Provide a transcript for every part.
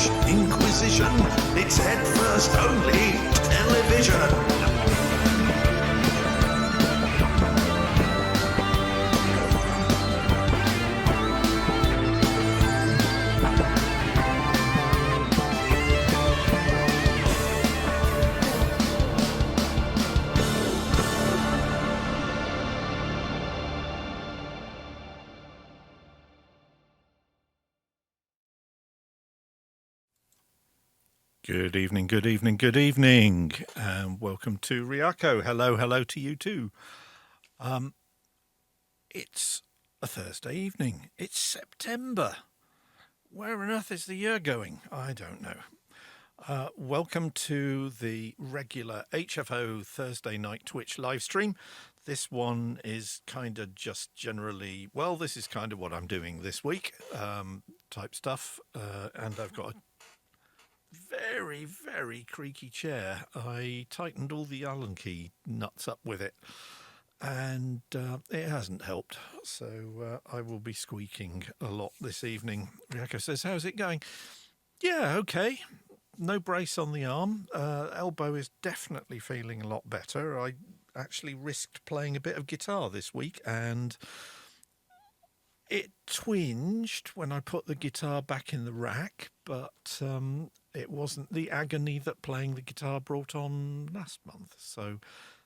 Inquisition. It's head first only television. Good evening, good evening, good evening, and welcome to Riako. Hello to you too. It's a Thursday evening. It's September. Where on earth is the year going? I don't know. Welcome to the regular HFO Thursday night Twitch live stream. This one is kind of just generally, well, this is kind of what I'm doing this week, type stuff, and I've got a very creaky chair. I tightened all the Allen key nuts up with it, and it hasn't helped. So I will be squeaking a lot this evening. Riako says, how's it going? Yeah, okay. No brace on the arm. Elbow is definitely feeling a lot better. I actually risked playing a bit of guitar this week, and it twinged when I put the guitar back in the rack, but it wasn't the agony that playing the guitar brought on last month. So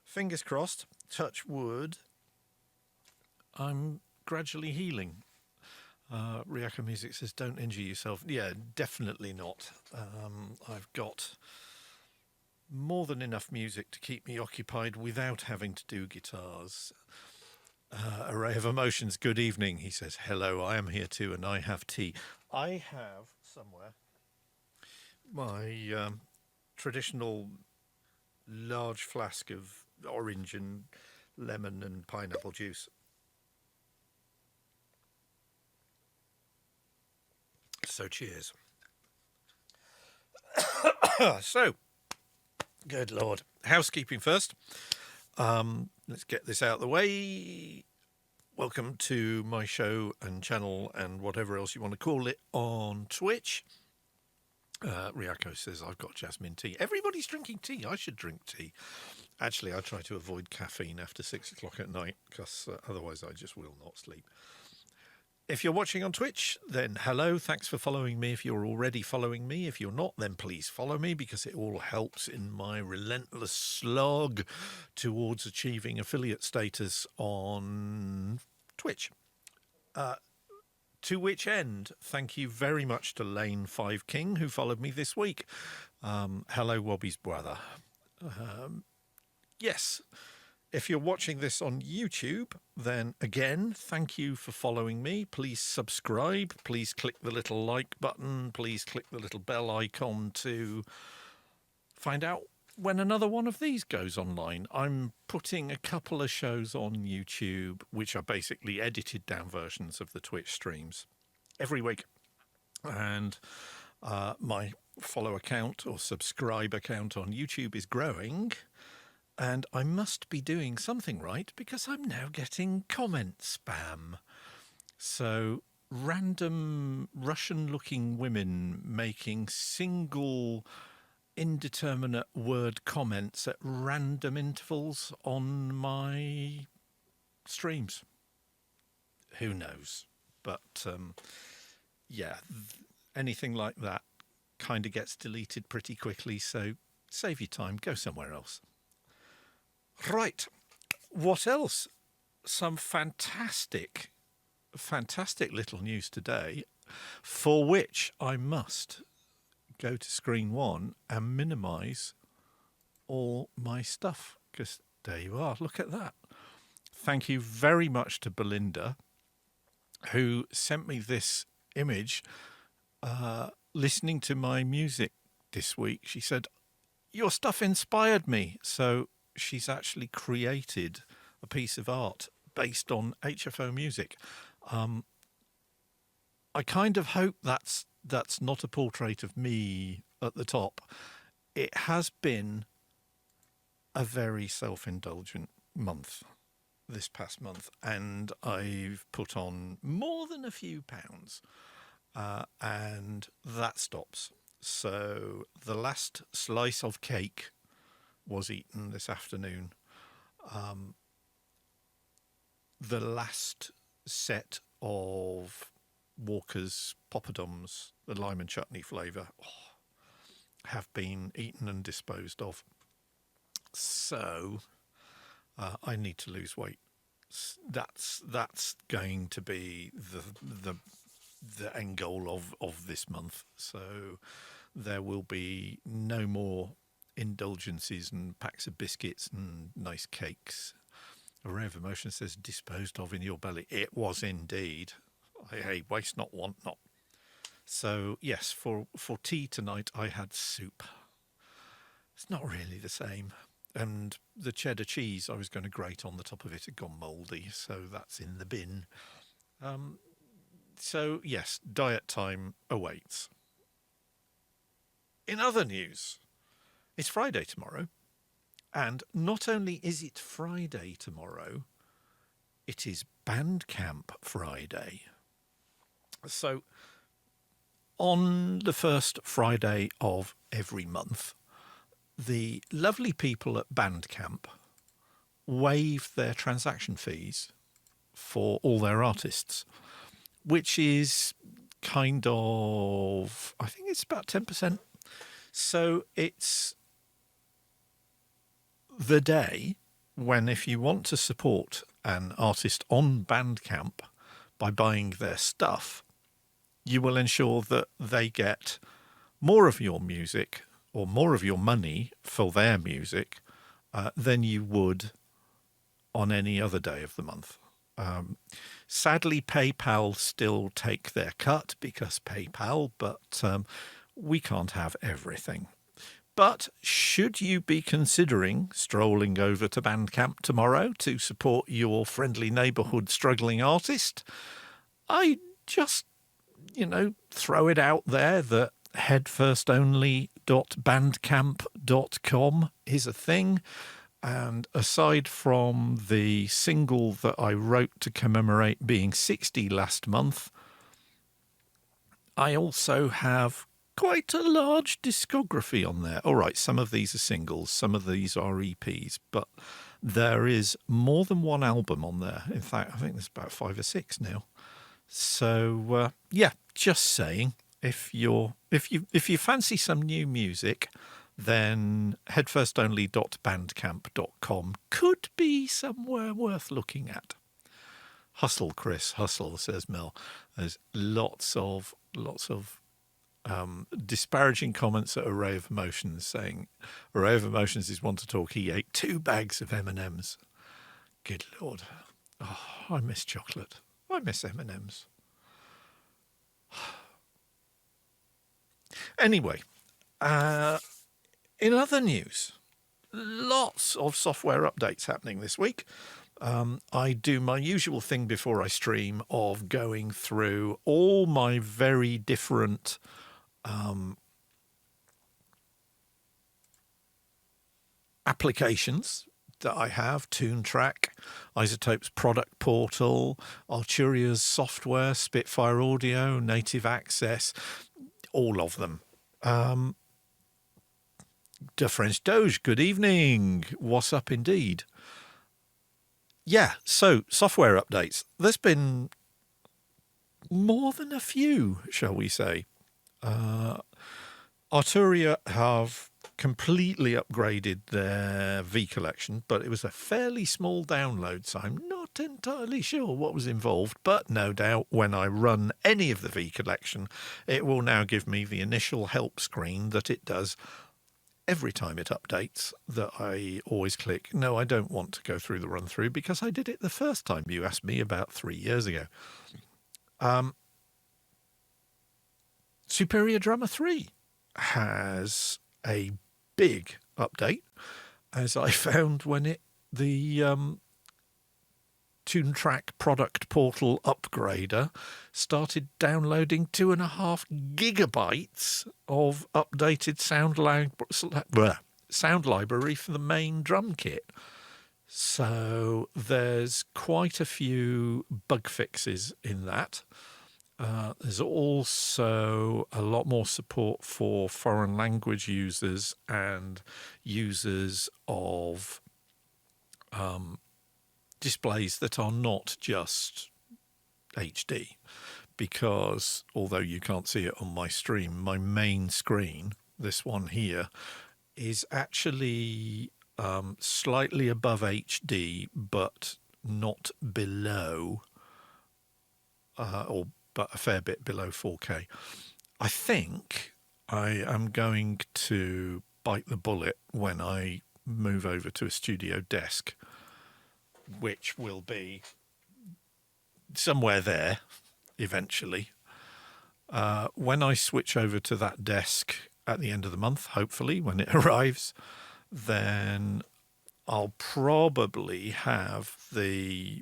fingers crossed, touch wood, I'm gradually healing. Riako Music says, don't injure yourself. Yeah, definitely not. I've got more than enough music to keep me occupied without having to do guitars. Array of Emotions, good evening. He says, hello, I am here too, and I have tea. I have somewhere my traditional large flask of orange and lemon and pineapple juice. So cheers. So, good Lord. Housekeeping first. Let's get this out of the way. Welcome to my show and channel and whatever else you want to call it on Twitch. Riako says, I've got jasmine tea. Everybody's drinking tea. I should drink tea. Actually, I try to avoid caffeine after 6 o'clock at night because otherwise I just will not sleep. If you're watching on Twitch, then hello. Thanks for following me. If you're already following me, if you're not, then please follow me because it all helps in my relentless slog towards achieving affiliate status on Twitch. To which end, thank you very much to Lane 5 King who followed me this week. Hello, Wobby's brother. Yes. If you're watching this on YouTube, then again, thank you for following me. Please subscribe. Please click the little like button. Please click the little bell icon to find out when another one of these goes online. I'm putting a couple of shows on YouTube, which are basically edited down versions of the Twitch streams every week. And my follow account or subscribe account on YouTube is growing. And I must be doing something right because I'm now getting comment spam. So random Russian-looking women making single indeterminate word comments at random intervals on my streams. Who knows? But yeah, anything like that kind of gets deleted pretty quickly. So save your time, go somewhere else. Right, what else? Some fantastic little news today, for which I must go to screen one and minimise all my stuff, because there you are, look at that. Thank you very much to Belinda, who sent me this image listening to my music this week. She said, your stuff inspired me, so she's actually created a piece of art based on HFO music. I kind of hope that's not a portrait of me at the top. It has been a very self-indulgent month, this past month, and I've put on more than a few pounds, and that stops. So the last slice of cake was eaten this afternoon. The last set of Walker's poppadoms, the lime and chutney flavour, have been eaten and disposed of. So I need to lose weight. That's going to be the end goal of this month. So there will be no more indulgences and packs of biscuits and nice cakes. Array of Emotion says disposed of in your belly. It was indeed. Hey, waste not, want not. So yes, for tea tonight I had soup. It's not really the same. And the cheddar cheese I was going to grate on the top of it had gone mouldy, so that's in the bin. So yes, diet time awaits. In other news, it's Friday tomorrow. And not only is it Friday tomorrow, it is Bandcamp Friday. So on the first Friday of every month, the lovely people at Bandcamp waive their transaction fees for all their artists, which is kind of, I think it's about 10%. So it's the day when, if you want to support an artist on Bandcamp by buying their stuff, you will ensure that they get more of your music or more of your money for their music than you would on any other day of the month. Sadly, PayPal still take their cut because PayPal, but we can't have everything. But should you be considering strolling over to Bandcamp tomorrow to support your friendly neighbourhood struggling artist, I just, throw it out there that headfirstonly.bandcamp.com is a thing. And aside from the single that I wrote to commemorate being 60 last month, I also have quite a large discography on there. All right, some of these are singles, some of these are EPs, but there is more than one album on there. In fact, I think there's about 5 or 6 now. So just saying, if you fancy some new music, then headfirstonly.bandcamp.com could be somewhere worth looking at. Hustle, Chris, hustle, says Mel. There's lots of disparaging comments at Array of Emotions saying Array of Emotions is one to talk. He ate 2 bags of M&Ms. Good Lord. Oh, I miss chocolate. I miss M&Ms. Anyway, in other news, lots of software updates happening this week. I do my usual thing before I stream of going through all my very different applications that I have: TuneTrack, Isotope's product portal, Arturia's software, Spitfire Audio, Native Access, all of them. De French Doge, good evening. What's up indeed? Yeah, so software updates. There's been more than a few, shall we say. Arturia have completely upgraded their V collection, but it was a fairly small download, so I'm not entirely sure what was involved, but no doubt when I run any of the V collection, it will now give me the initial help screen that it does every time it updates, that I always click, no, I don't want to go through the run through because I did it the first time you asked me about 3 years ago. Superior Drummer 3 has a big update, as I found when the TuneTrack product portal upgrader started downloading 2.5 gigabytes of updated sound library for the main drum kit. So there's quite a few bug fixes in that. There's also a lot more support for foreign language users and users of displays that are not just HD, because although you can't see it on my stream, my main screen, this one here, is actually slightly above HD, but not below, but a fair bit below 4K. I think I am going to bite the bullet when I move over to a studio desk, which will be somewhere there eventually. When I switch over to that desk at the end of the month, hopefully when it arrives, then I'll probably have the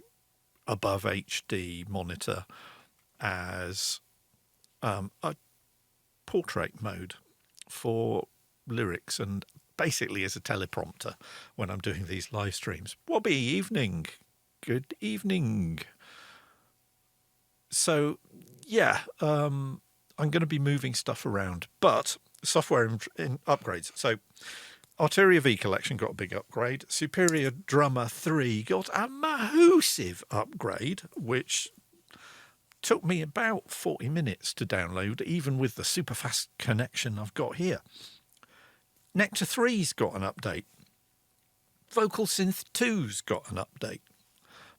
above HD monitor as a portrait mode for lyrics and basically as a teleprompter when I'm doing these live streams. Wobby, evening. Good evening. So, yeah, I'm going to be moving stuff around, but software in upgrades. So, Arteria V Collection got a big upgrade. Superior Drummer 3 got a massive upgrade, which took me about 40 minutes to download, even with the super fast connection I've got here. Nectar 3's got an update. Vocal Synth 2's got an update.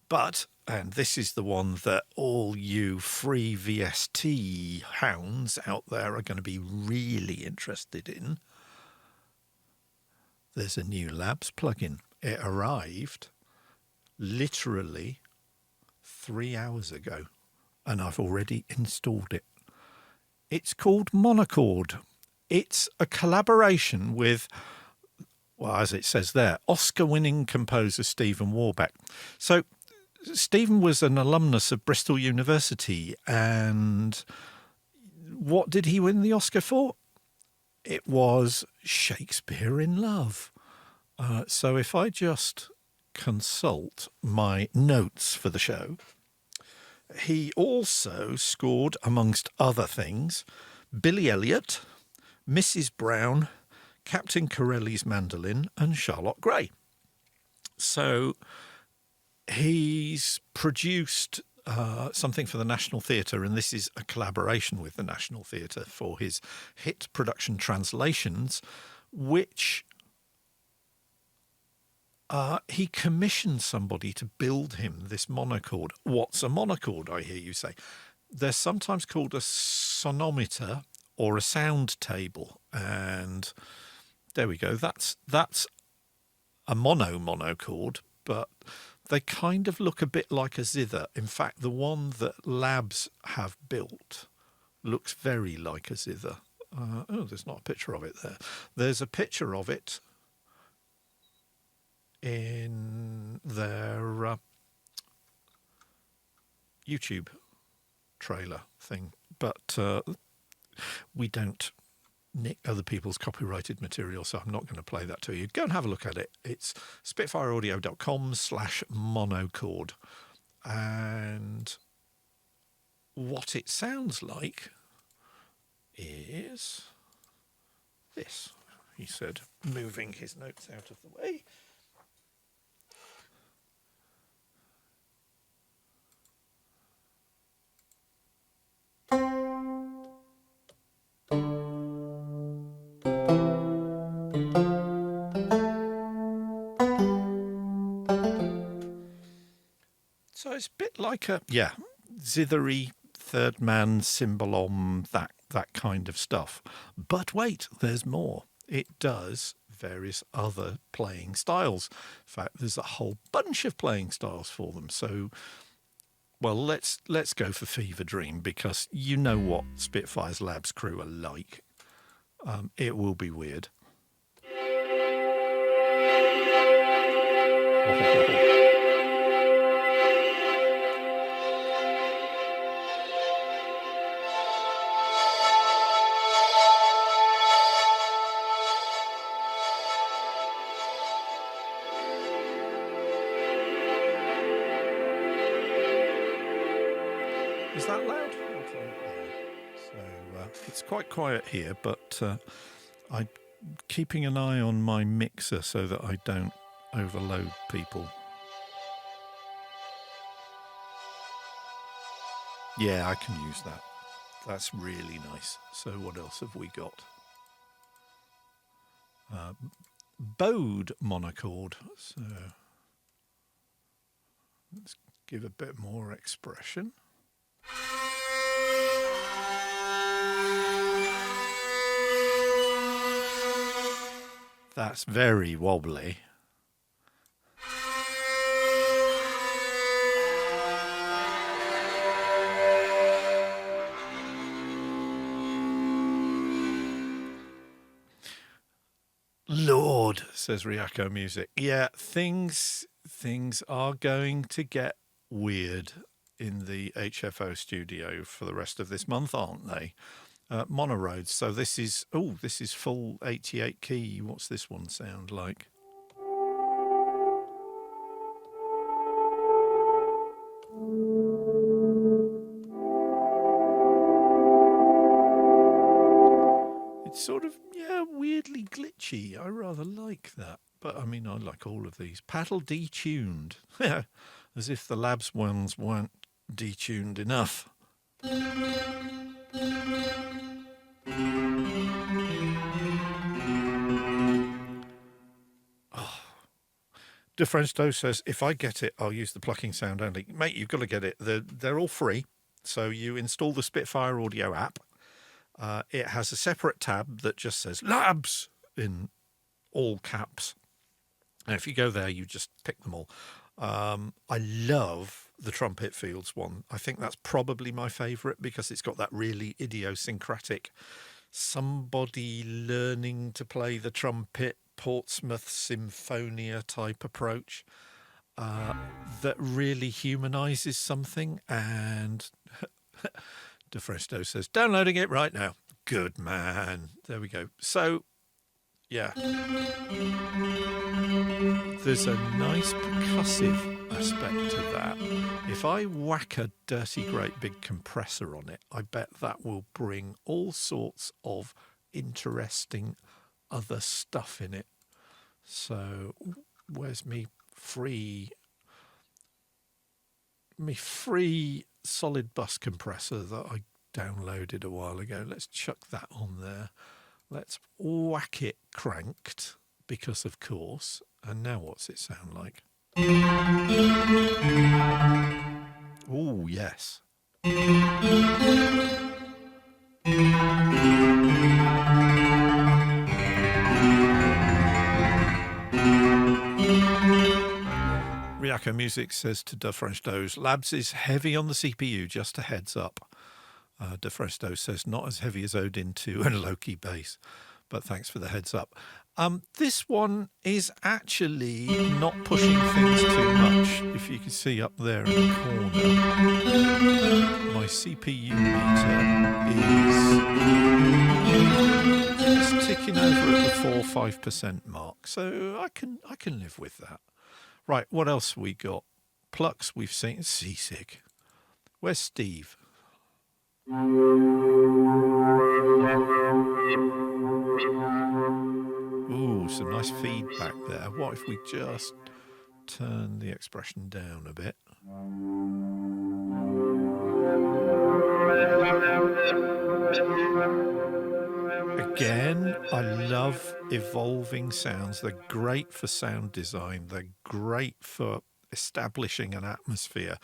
But, and this is the one that all you free VST hounds out there are going to be really interested in, there's a new Labs plugin. It arrived literally 3 hours ago, and I've already installed it. It's called Monochord. It's a collaboration with, well, as it says there, Oscar-winning composer Stephen Warbeck. So Stephen was an alumnus of Bristol University, and what did he win the Oscar for? It was Shakespeare in Love. So if I just consult my notes for the show, he also scored, amongst other things, Billy Elliot, Mrs. Brown, Captain Corelli's Mandolin, and Charlotte Gray. So he's produced something for the National Theatre, and this is a collaboration with the National Theatre for his hit production Translations, which he commissioned somebody to build him this monochord. What's a monochord, I hear you say? They're sometimes called a sonometer or a sound table, and there we go. That's a monochord, but they kind of look a bit like a zither. In fact, the one that Labs have built looks very like a zither. Oh, there's not a picture of it there. There's a picture of it in their YouTube trailer thing, but we don't nick other people's copyrighted material, so I'm not going to play that to you. Go and have a look at it. It's spitfireaudio.com/monochord, and what it sounds like is this, he said, moving his notes out of the way. So it's a bit like a, zithery, third man, cymbalom, that kind of stuff. But wait, there's more. It does various other playing styles. In fact, there's a whole bunch of playing styles for them. So, well, let's go for Fever Dream, because you know what Spitfire's Labs crew are like. It will be weird. Is that loud? So it's quite quiet here, but I'm keeping an eye on my mixer so that I don't overload people. Yeah, I can use that. That's really nice. So what else have we got? Bowed monochord. So let's give a bit more expression. That's very wobbly. Lord, says Ryako Music. Yeah, things are going to get weird in the HFO studio for the rest of this month, aren't they? Monoroads. So this is full 88 key. What's this one sound like? It's sort of, yeah, weirdly glitchy. I rather like that. But I mean, I like all of these. Paddle detuned. As if the Labs ones weren't detuned enough. Differensto says, if I get it, I'll use the plucking sound only. Mate, you've got to get it. They're all free. So you install the Spitfire audio app. It has a separate tab that just says Labs in all caps. And if you go there, you just pick them all. I love the Trumpet Fields one. I think that's probably my favourite because it's got that really idiosyncratic somebody learning to play the trumpet, Portsmouth Symphonia type approach that really humanises something. And DeFresto says, downloading it right now. Good man. There we go. So, yeah. There's a nice percussive aspect to that. If I whack a dirty great big compressor on it, I bet that will bring all sorts of interesting other stuff in it. So where's me free solid bus compressor that I downloaded a while ago? Let's chuck that on there. Let's whack it cranked, because of course. And now what's it sound like? Oh, yes. Ryako Music says to DeFresto, Labs is heavy on the CPU, just a heads up. DeFresto says, not as heavy as Odin 2 and Loki bass, but thanks for the heads up. This one is actually not pushing things too much. If you can see up there in the corner, my CPU meter is just ticking over at the 4-5% mark. So I can live with that. Right, what else we got? Plucks we've seen. Seasick. Where's Steve? Ooh, some nice feedback there. What if we just turn the expression down a bit? Again, I love evolving sounds. They're great for sound design. They're great for establishing an atmosphere.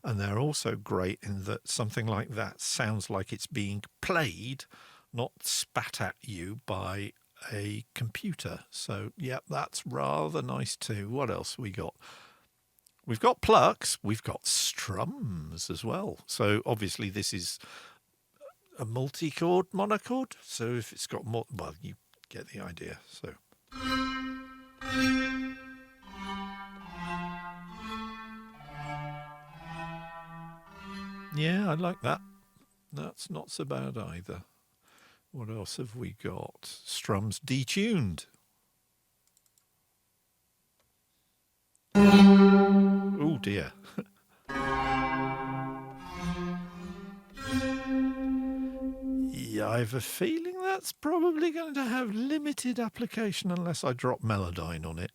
And they're also great in that something like that sounds like it's being played, not spat at you by a computer. So, yeah, that's rather nice too. What else we got? We've got plucks. We've got strums as well. So, obviously, this is a multi-chord monochord. So, if it's got more, well, you get the idea. So, yeah, I like that. That's not so bad either. What else have we got? Strums detuned. Oh dear. I have a feeling that's probably going to have limited application unless I drop Melodyne on it.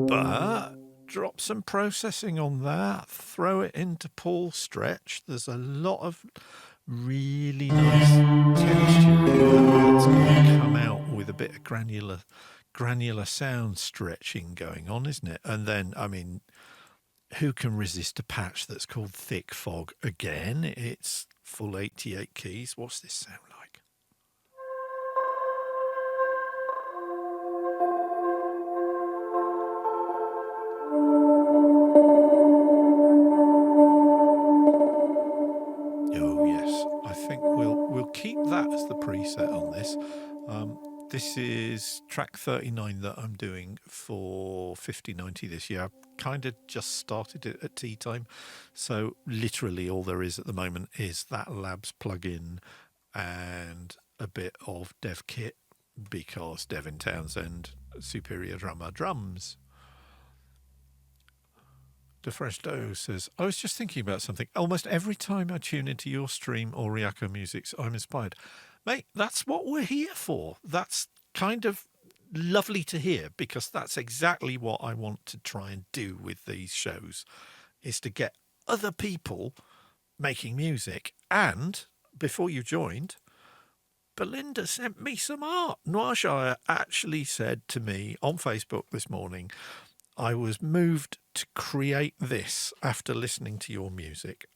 But drop some processing on that, throw it into Paul Stretch. There's a lot of really nice texture in there that's going to come out with a bit of granular sound stretching going on, isn't it? And then, I mean, who can resist a patch that's called Thick Fog? Again, it's full 88 keys. What's this sound like? Oh yes, I think we'll keep that as the preset on this. This is track 39 that I'm doing for 5090 this year. I've kind of just started it at tea time. So literally all there is at the moment is that Labs plugin and a bit of dev kit because Devin Townsend, Superior Drummer, drums. DeFresto says, I was just thinking about something. Almost every time I tune into your stream or Riako Musics, I'm inspired. Mate, that's what we're here for. That's kind of lovely to hear because that's exactly what I want to try and do with these shows, is to get other people making music. And before you joined, Belinda sent me some art. Noirshire actually said to me on Facebook this morning, I was moved to create this after listening to your music.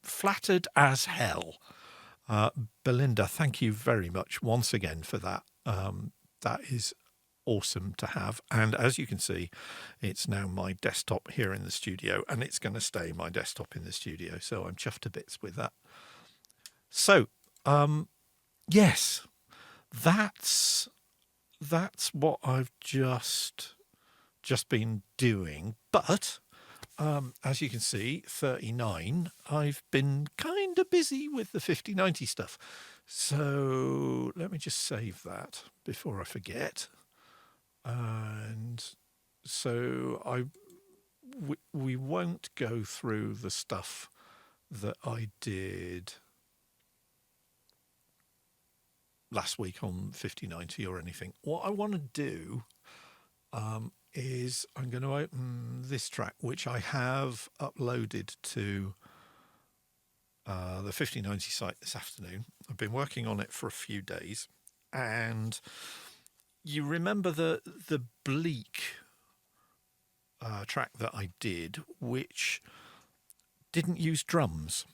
Flattered as hell. Belinda, thank you very much once again for that. That is awesome to have. And as you can see, it's now my desktop here in the studio, and it's going to stay my desktop in the studio. So I'm chuffed to bits with that. So, yes, that's what I've just been doing. But as you can see, 39, I've been kind of busy with the 5090 stuff. So let me just save that before I forget. And so we won't go through the stuff that I did last week on 5090 or anything. What I want to do is I'm going to open this track, which I have uploaded to the 5090 site this afternoon. I've been working on it for a few days, and you remember the Bleak track that I did, which didn't use drums,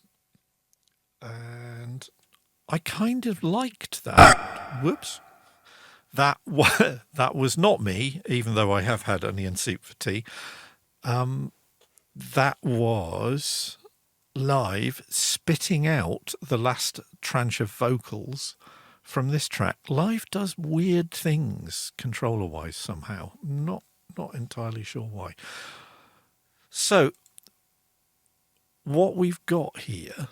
and I kind of liked that. Whoops. That was not me, even though I have had onion soup for tea. That was live spitting out the last tranche of vocals from this track. Live does weird things controller-wise somehow. Not entirely sure why. So what we've got here,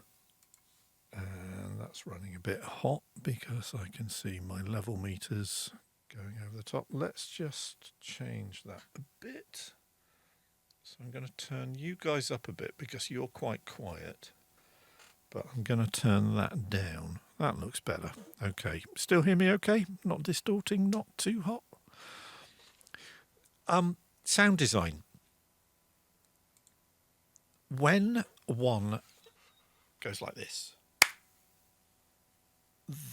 and that's running a bit hot because I can see my level meters going over the top. Let's just change that a bit. So I'm going to turn you guys up a bit because you're quite quiet, but I'm going to turn that down. That looks better. Okay. Still hear me okay? Not distorting, not too hot. Sound design. When one goes like this,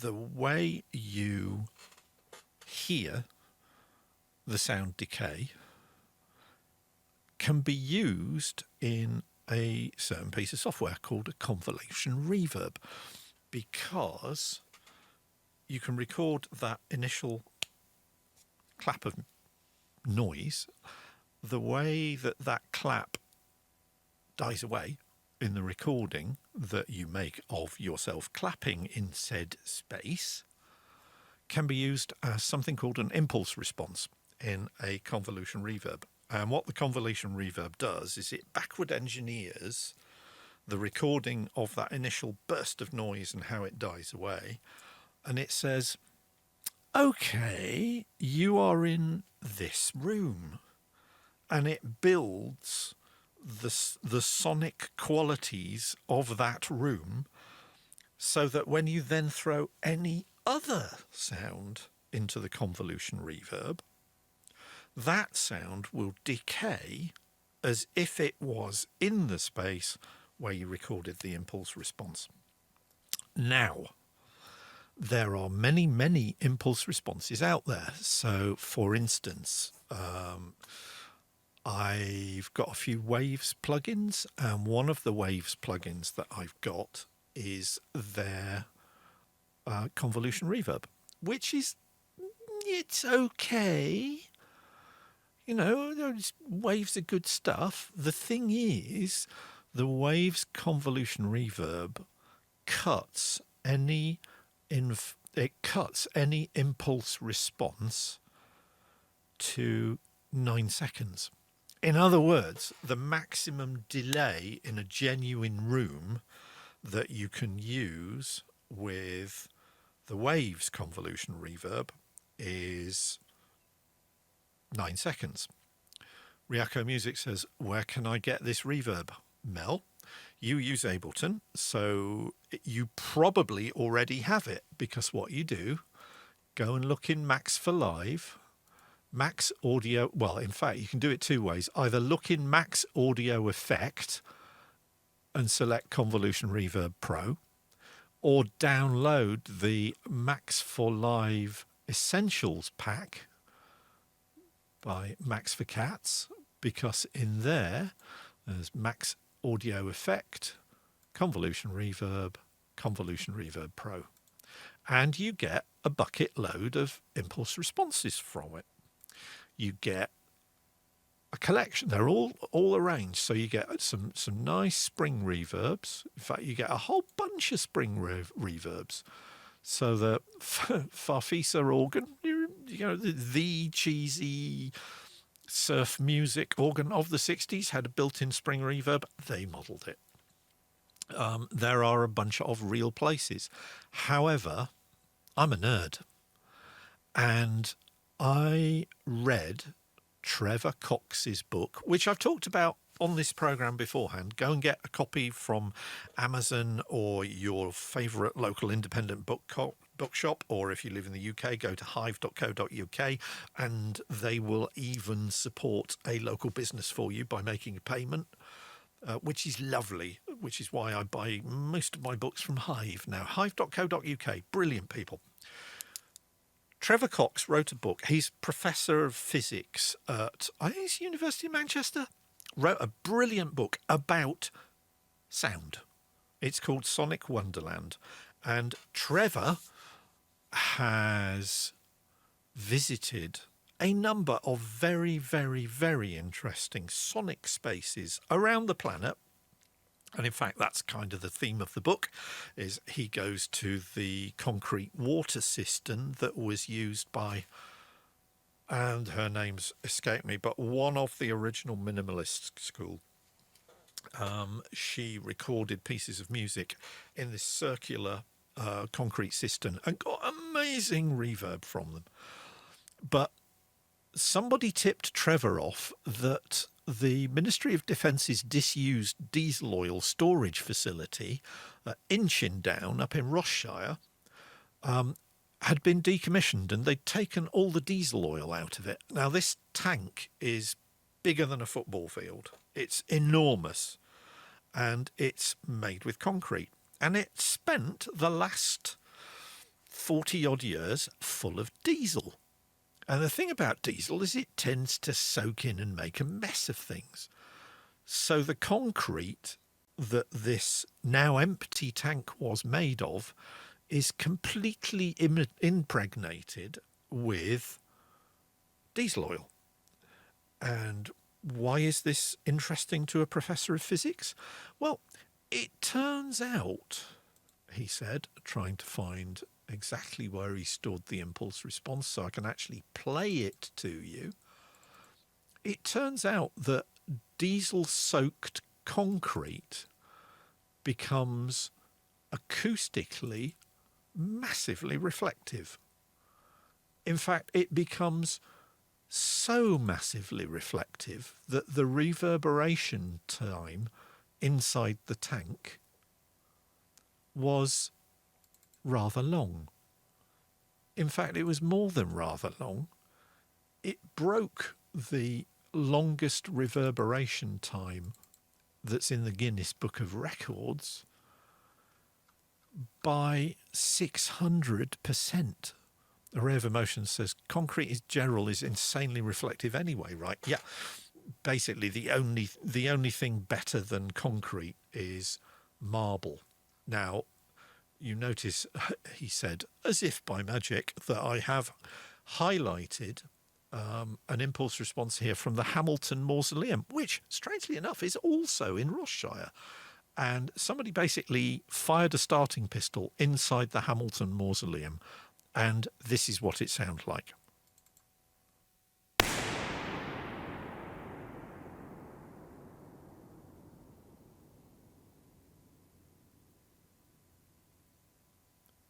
the way you hear the sound decay can be used in a certain piece of software called a convolution reverb, because you can record that initial clap of noise. The way that clap dies away in the recording that you make of yourself clapping in said space can be used as something called an impulse response in a convolution reverb. And what the convolution reverb does is it backward engineers the recording of that initial burst of noise and how it dies away. And it says, okay, you are in this room, and it builds the sonic qualities of that room so that when you then throw any other sound into the convolution reverb, that sound will decay as if it was in the space where you recorded the impulse response. Now, there are many, many impulse responses out there. So, for instance, I've got a few Waves plugins, and one of the Waves plugins that I've got is their convolution reverb, which is, it's okay. You know, Waves are good stuff. The thing is, the Waves convolution reverb cuts any impulse response to 9 seconds. In other words, the maximum delay in a genuine room that you can use with the Waves convolution reverb is 9 seconds. Riako Music says, where can I get this reverb? Mel, you use Ableton, so you probably already have it, because what you do, go and look in Max for Live, Max Audio. Well, in fact, you can do it two ways. Either look in Max Audio Effect and select Convolution Reverb Pro, or download the Max for Live Essentials pack by Max for Cats, because in there's Max Audio Effect, Convolution Reverb Pro, and you get a bucket load of impulse responses from it. You get a collection. They're all arranged, so you get some nice spring reverbs. In fact, you get a whole bunch of spring reverbs. So the Farfisa organ, you know, the cheesy surf music organ of the 60s, had a built-in spring reverb. They modelled it. There are a bunch of real places. However, I'm a nerd, and I read Trevor Cox's book, which I've talked about on this program beforehand. Go and get a copy from Amazon or your favourite local independent bookshop, or if you live in the UK, go to hive.co.uk, and they will even support a local business for you by making a payment, which is lovely, which is why I buy most of my books from Hive now. Hive.co.uk, brilliant people. Trevor Cox wrote a book. He's professor of physics at, I think it's University of Manchester. Wrote a brilliant book about sound. It's called Sonic Wonderland. And Trevor has visited a number of very, very, very interesting sonic spaces around the planet. And in fact, that's kind of the theme of the book, is he goes to the concrete water cistern that was used by, and her name's escaped me, but one of the original minimalist school. She recorded pieces of music in this circular concrete cistern and got amazing reverb from them. But somebody tipped Trevor off that the Ministry of Defence's disused diesel oil storage facility at Inchindown up in Rossshire had been decommissioned, and they'd taken all the diesel oil out of it. Now, this tank is bigger than a football field. It's enormous, and it's made with concrete. And it spent the last 40-odd years full of diesel. And the thing about diesel is it tends to soak in and make a mess of things. So the concrete that this now empty tank was made of is completely impregnated with diesel oil. And why is this interesting to a professor of physics? Well, it turns out, he said, trying to find exactly where he stored the impulse response so I can actually play it to you. It turns out that diesel-soaked concrete becomes acoustically massively reflective. In fact, it becomes so massively reflective that the reverberation time inside the tank was rather long. In fact, it was more than rather long. It broke the longest reverberation time that's in the Guinness Book of Records by 600%. A Ray of Emotion says concrete in general is insanely reflective anyway, right? Yeah. Basically, the only thing better than concrete is marble. Now, you notice he said, as if by magic, that I have highlighted an impulse response here from the Hamilton Mausoleum, which, strangely enough, is also in Ross-shire. And somebody basically fired a starting pistol inside the Hamilton Mausoleum, and this is what it sounds like.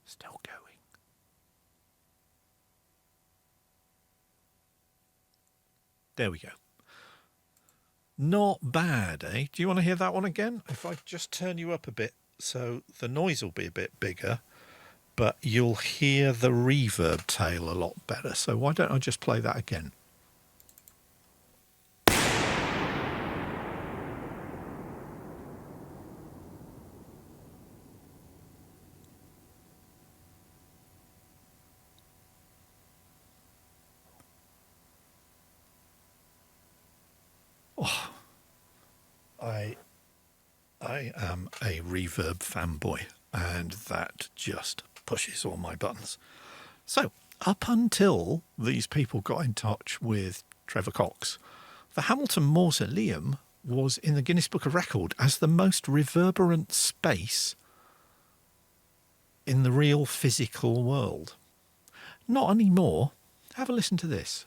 Still going. There we go. Not bad, eh? Do you want to hear that one again? If I just turn you up a bit so the noise will be a bit bigger, but you'll hear the reverb tail a lot better. So why don't I just play that again? Oh, I am a reverb fanboy, and that just pushes all my buttons. So up until these people got in touch with Trevor Cox, the Hamilton Mausoleum was in the Guinness Book of Record as the most reverberant space in the real physical world. Not anymore. Have a listen to this.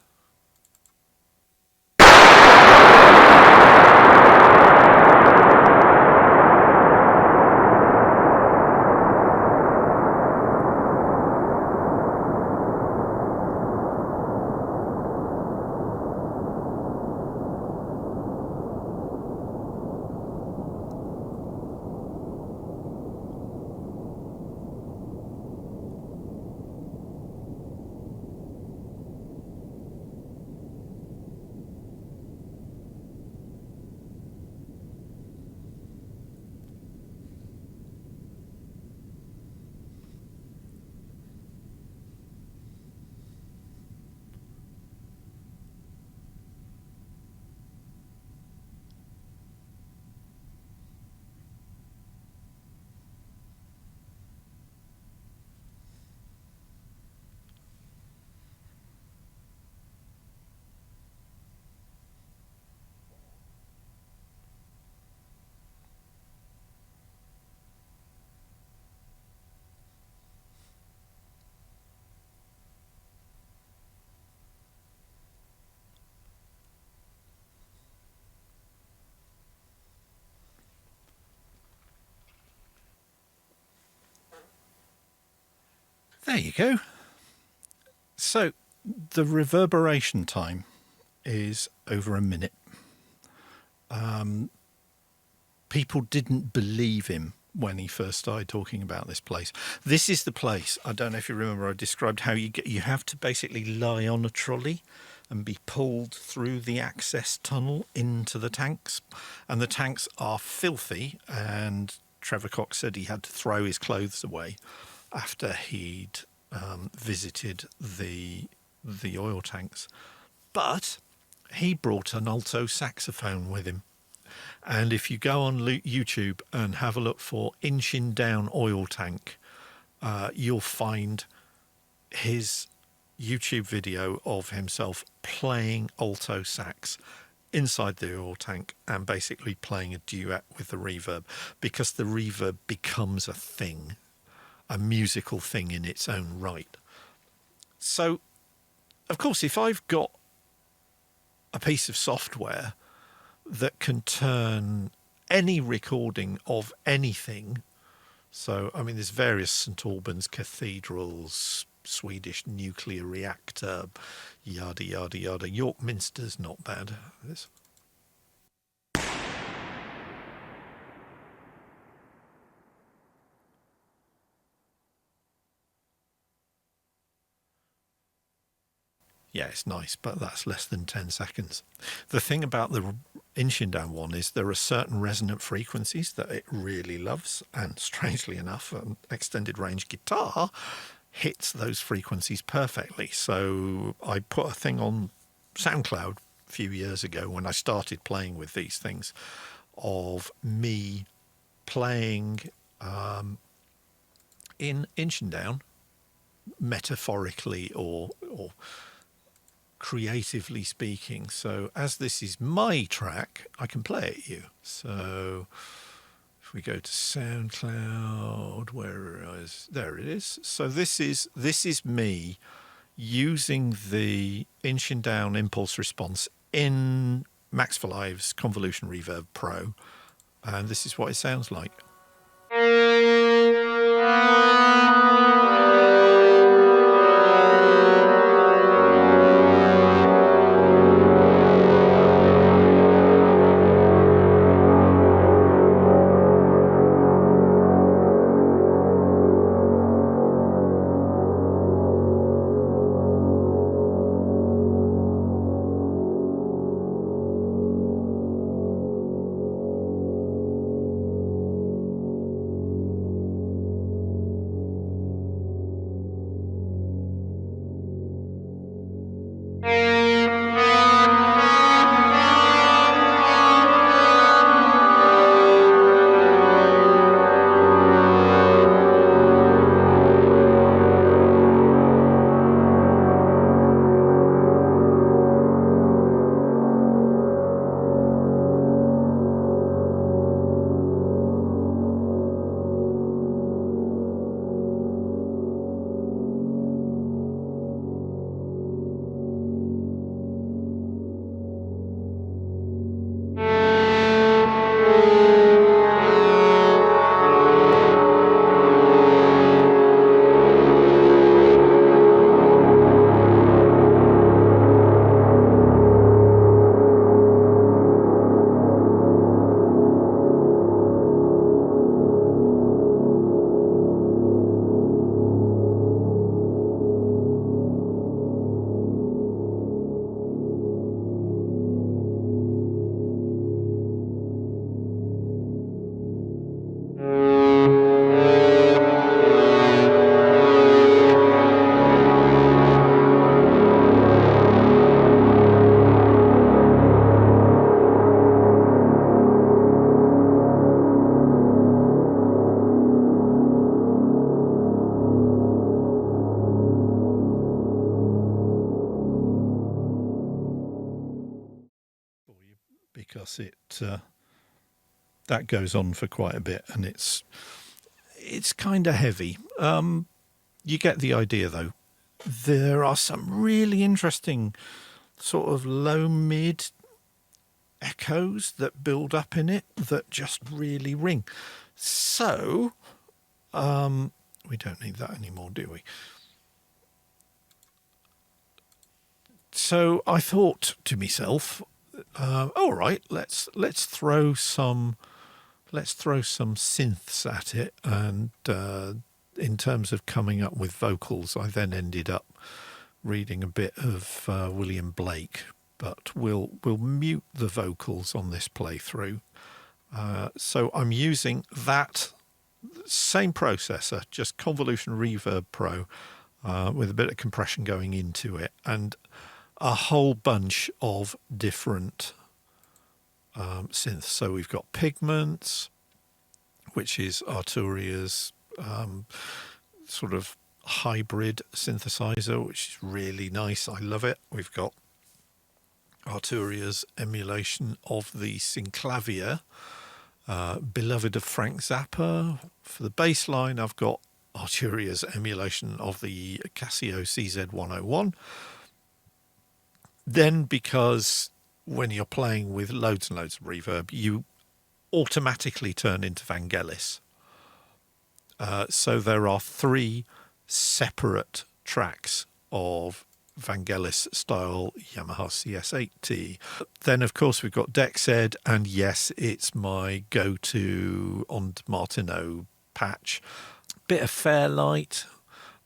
There you go. So the reverberation time is over a minute. People didn't believe him when he first started talking about this place. This is the place. I don't know if you remember, I described how you have to basically lie on a trolley and be pulled through the access tunnel into the tanks. And the tanks are filthy, and Trevor Cox said he had to throw his clothes away after he'd visited the oil tanks. But he brought an alto saxophone with him. And if you go on YouTube and have a look for Inching Down Oil Tank, you'll find his YouTube video of himself playing alto sax inside the oil tank and basically playing a duet with the reverb, because the reverb becomes a thing, a musical thing in its own right. So, of course, if I've got a piece of software that can turn any recording of anything, so, I mean, there's various St Albans cathedrals, Swedish nuclear reactor, yada, yada, yada. York Minster's not bad. This. Yeah, it's nice, but that's less than 10 seconds. The thing about the Inchindown one is there are certain resonant frequencies that it really loves, and strangely enough, an extended range guitar hits those frequencies perfectly. So I put a thing on SoundCloud a few years ago when I started playing with these things of me playing in Inchindown, metaphorically or creatively speaking. So as this is my track, I can play at you. So if we go to SoundCloud, there it is. So this is me using the Inchindown impulse response in Max for Live's Convolution Reverb Pro, and this is what it sounds like. Because that goes on for quite a bit, and it's kind of heavy. You get the idea, though. There are some really interesting sort of low mid echoes that build up in it that just really ring. So we don't need that anymore, do we? So I thought to myself, all right, let's throw some synths at it, and in terms of coming up with vocals, I then ended up reading a bit of William Blake, but we'll mute the vocals on this playthrough. So I'm using that same processor, just Convolution Reverb Pro, with a bit of compression going into it, and a whole bunch of different synths. So we've got Pigments, which is Arturia's sort of hybrid synthesizer, which is really nice. I love it. We've got Arturia's emulation of the Synclavier, beloved of Frank Zappa. For the bass line, I've got Arturia's emulation of the Casio CZ101. Then, because when you're playing with loads and loads of reverb, you automatically turn into Vangelis. So there are 3 separate tracks of Vangelis style Yamaha CS80. Then of course we've got Dexed, and yes, it's my go-to on Martineau patch. Bit of Fairlight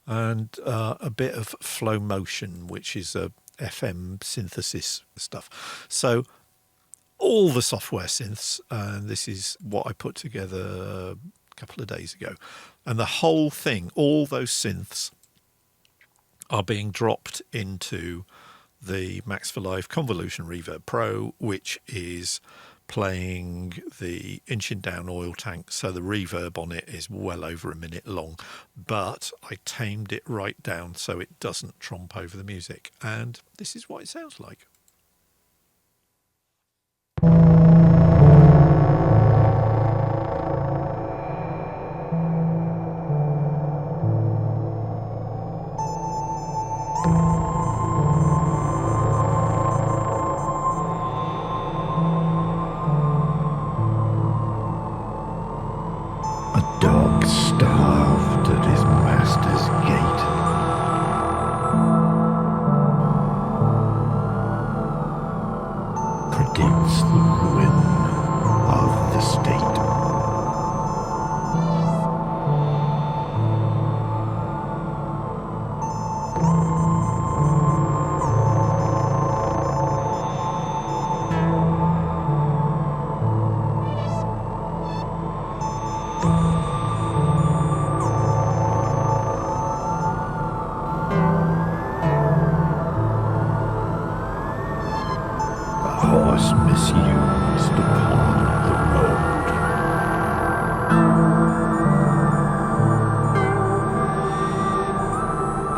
and a bit of Flow Motion, which is a FM synthesis stuff. So all the software synths, and this is what I put together a couple of days ago, and the whole thing, all those synths are being dropped into the Max for Live Convolution Reverb Pro, which is playing the inching down oil tank, so the reverb on it is well over a minute long, but I tamed it right down so it doesn't tromp over the music, and this is what it sounds like. Starved at his master's gate. Predicts the ruin of the state. Misused upon the road.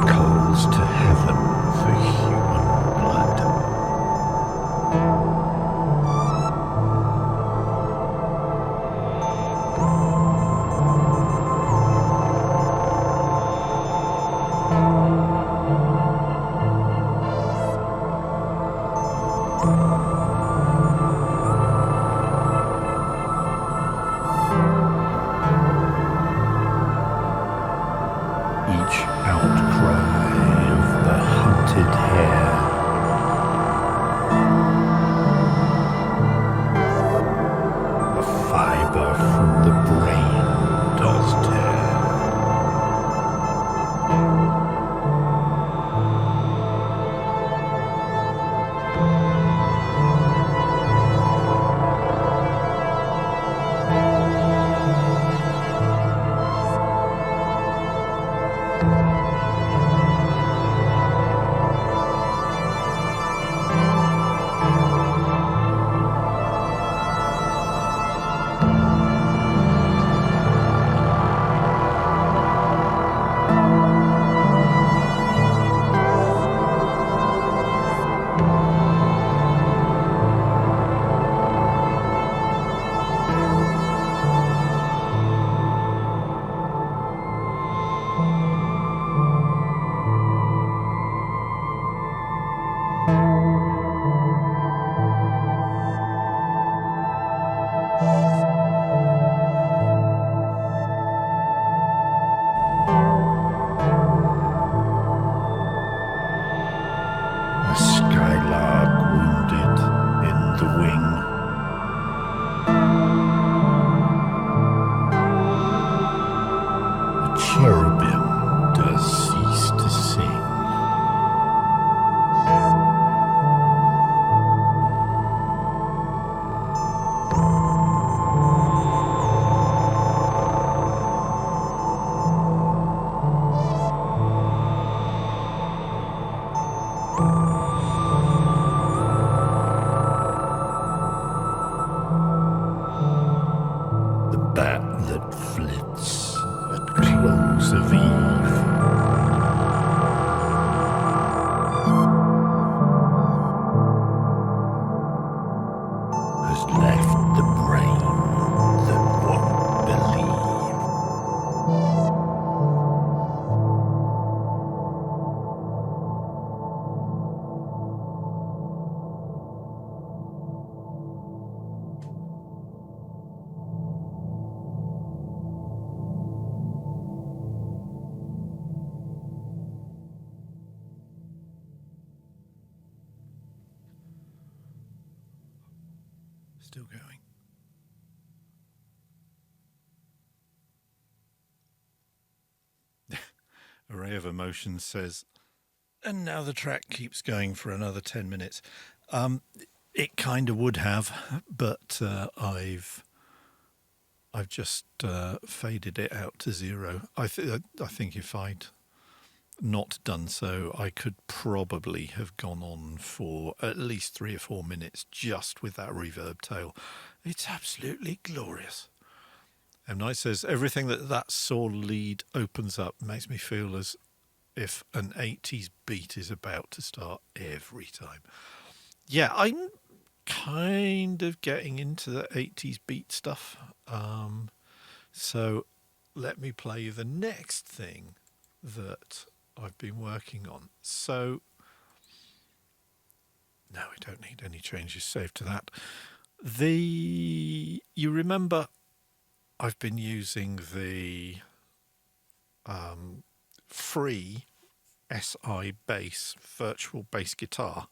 Calls to heaven for human blood. Each outcry of the hunted hare, a fiber from the brain does tear. Still going. Array of Emotions says, and now the track keeps going for another 10 minutes. It kind of would have, but I've just faded it out to 0. I think if I'd not done so, I could probably have gone on for at least 3 or 4 minutes just with that reverb tail. It's absolutely glorious. M. Knight says, everything that saw lead opens up makes me feel as if an 80s beat is about to start every time. Yeah, I'm kind of getting into the 80s beat stuff. So let me play you the next thing that I've been working on. So, no, I don't need any changes saved to that. You remember I've been using the free SI bass, virtual bass guitar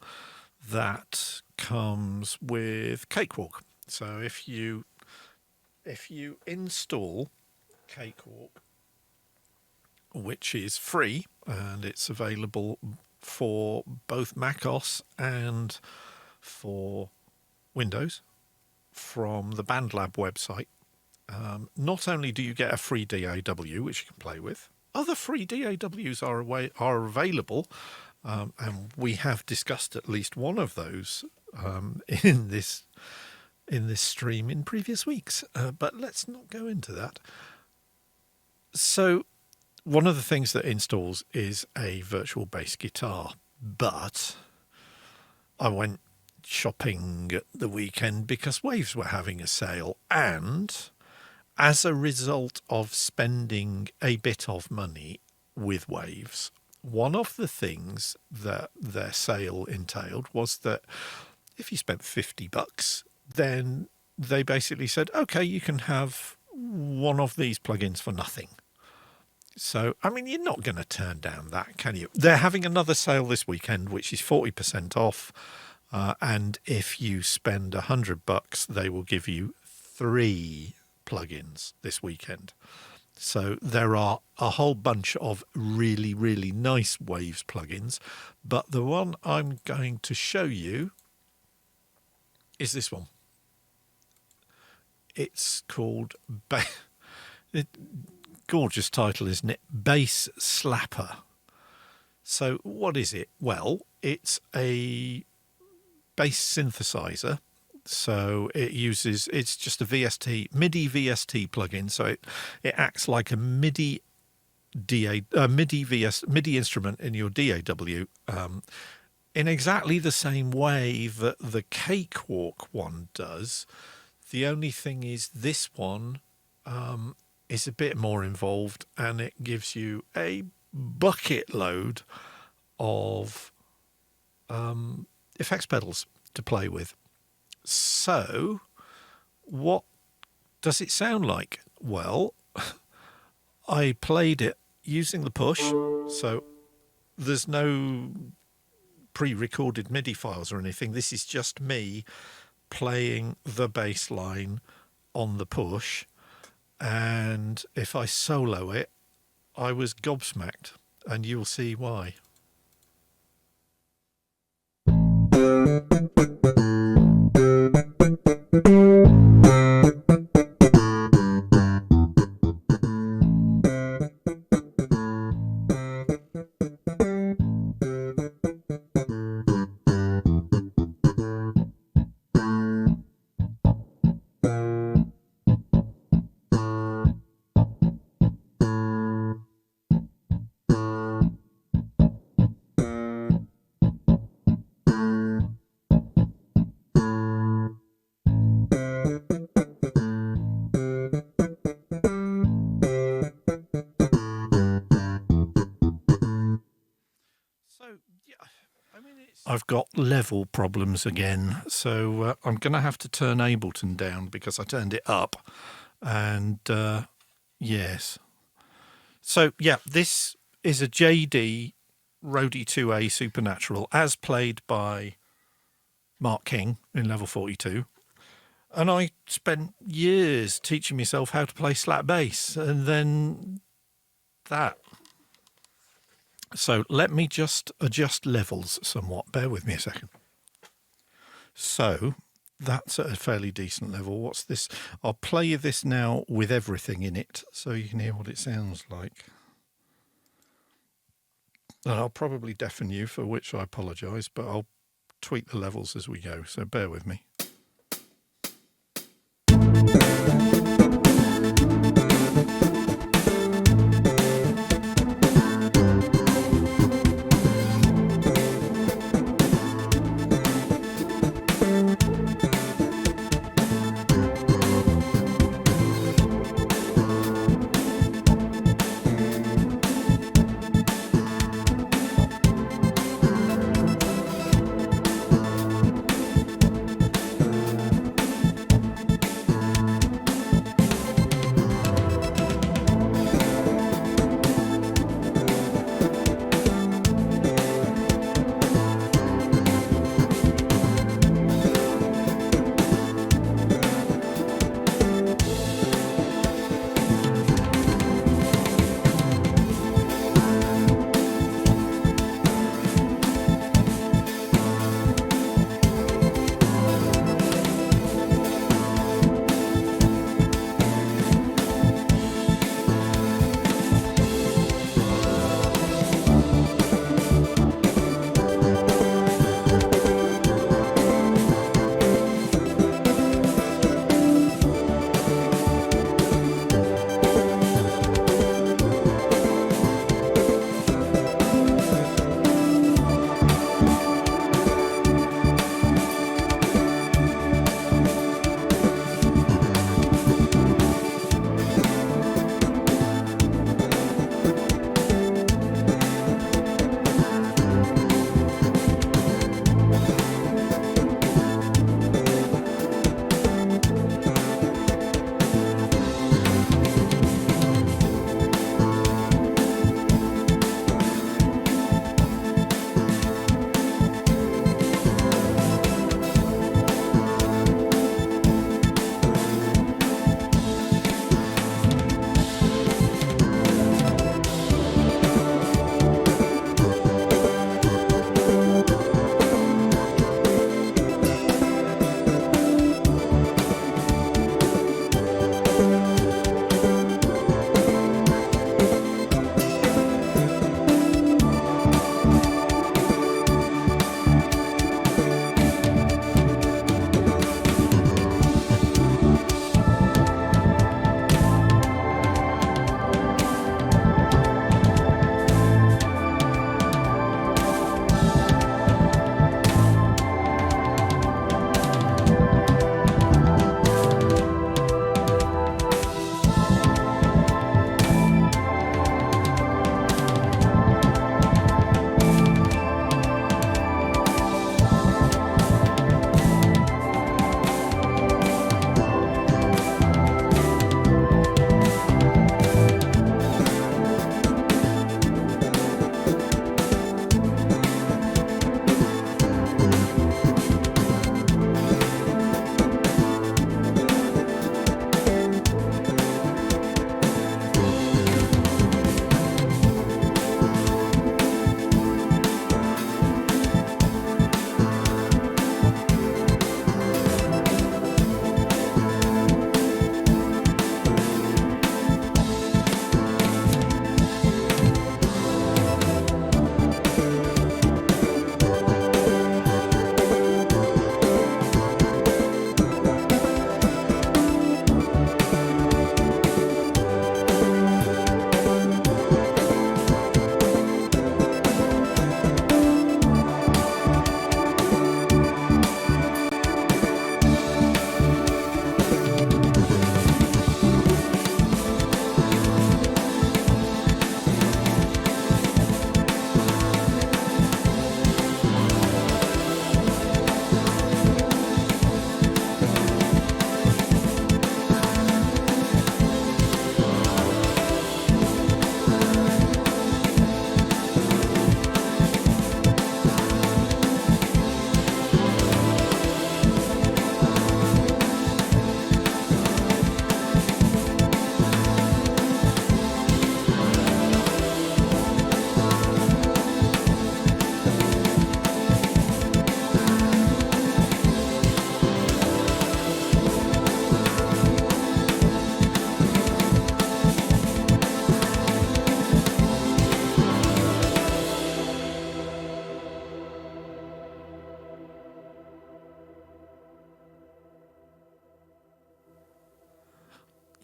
that comes with Cakewalk. So if you install Cakewalk, which is free and it's available for both macOS and for Windows from the BandLab website, not only do you get a free DAW, which you can play with, other free DAWs are available, and we have discussed at least one of those in this stream in previous weeks. But let's not go into that. So one of the things that installs is a virtual bass guitar, but I went shopping at the weekend because Waves were having a sale, and as a result of spending a bit of money with Waves, one of the things that their sale entailed was that if you spent $50, then they basically said, okay, you can have one of these plugins for nothing. So, I mean, you're not going to turn down that, can you? They're having another sale this weekend, which is 40% off. And if you spend $100, they will give you 3 plugins this weekend. So there are a whole bunch of really, really nice Waves plugins. But the one I'm going to show you is this one. It's called... gorgeous title, isn't it? Bass Slapper. So what is it? Well, it's a bass synthesizer. So it's just a MIDI VST plugin. So it acts like a MIDI instrument in your DAW, in exactly the same way that the Cakewalk one does. The only thing is this one is a bit more involved, and it gives you a bucket load of effects pedals to play with. So what does it sound like? Well, I played it using the push, so there's no pre-recorded MIDI files or anything. This is just me playing the bass line on the push, and if I solo it, I was gobsmacked, and you'll see why. I've got level problems again, so I'm going to have to turn Ableton down because I turned it up. And yes. So, yeah, this is a JD Roadie 2A Supernatural as played by Mark King in level 42. And I spent years teaching myself how to play slap bass, and then that. So let me just adjust levels somewhat. Bear with me a second. So that's at a fairly decent level. What's this? I'll play you this now with everything in it so you can hear what it sounds like. And I'll probably deafen you, for which I apologise, but I'll tweak the levels as we go. So bear with me.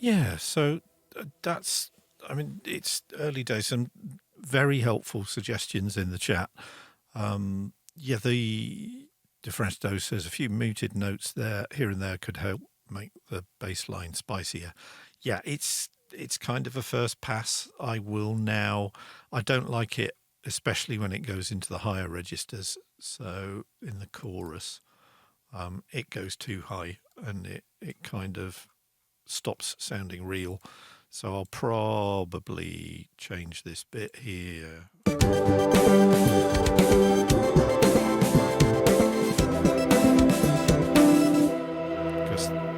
Yeah, so that's, I mean, it's early days. Some very helpful suggestions in the chat. Yeah, the differential says a few muted notes there, here and there, could help make the bass line spicier. Yeah, it's kind of a first pass. I don't like it, especially when it goes into the higher registers. So in the chorus, it goes too high and it kind of stops sounding real. So I'll probably change this bit here. Because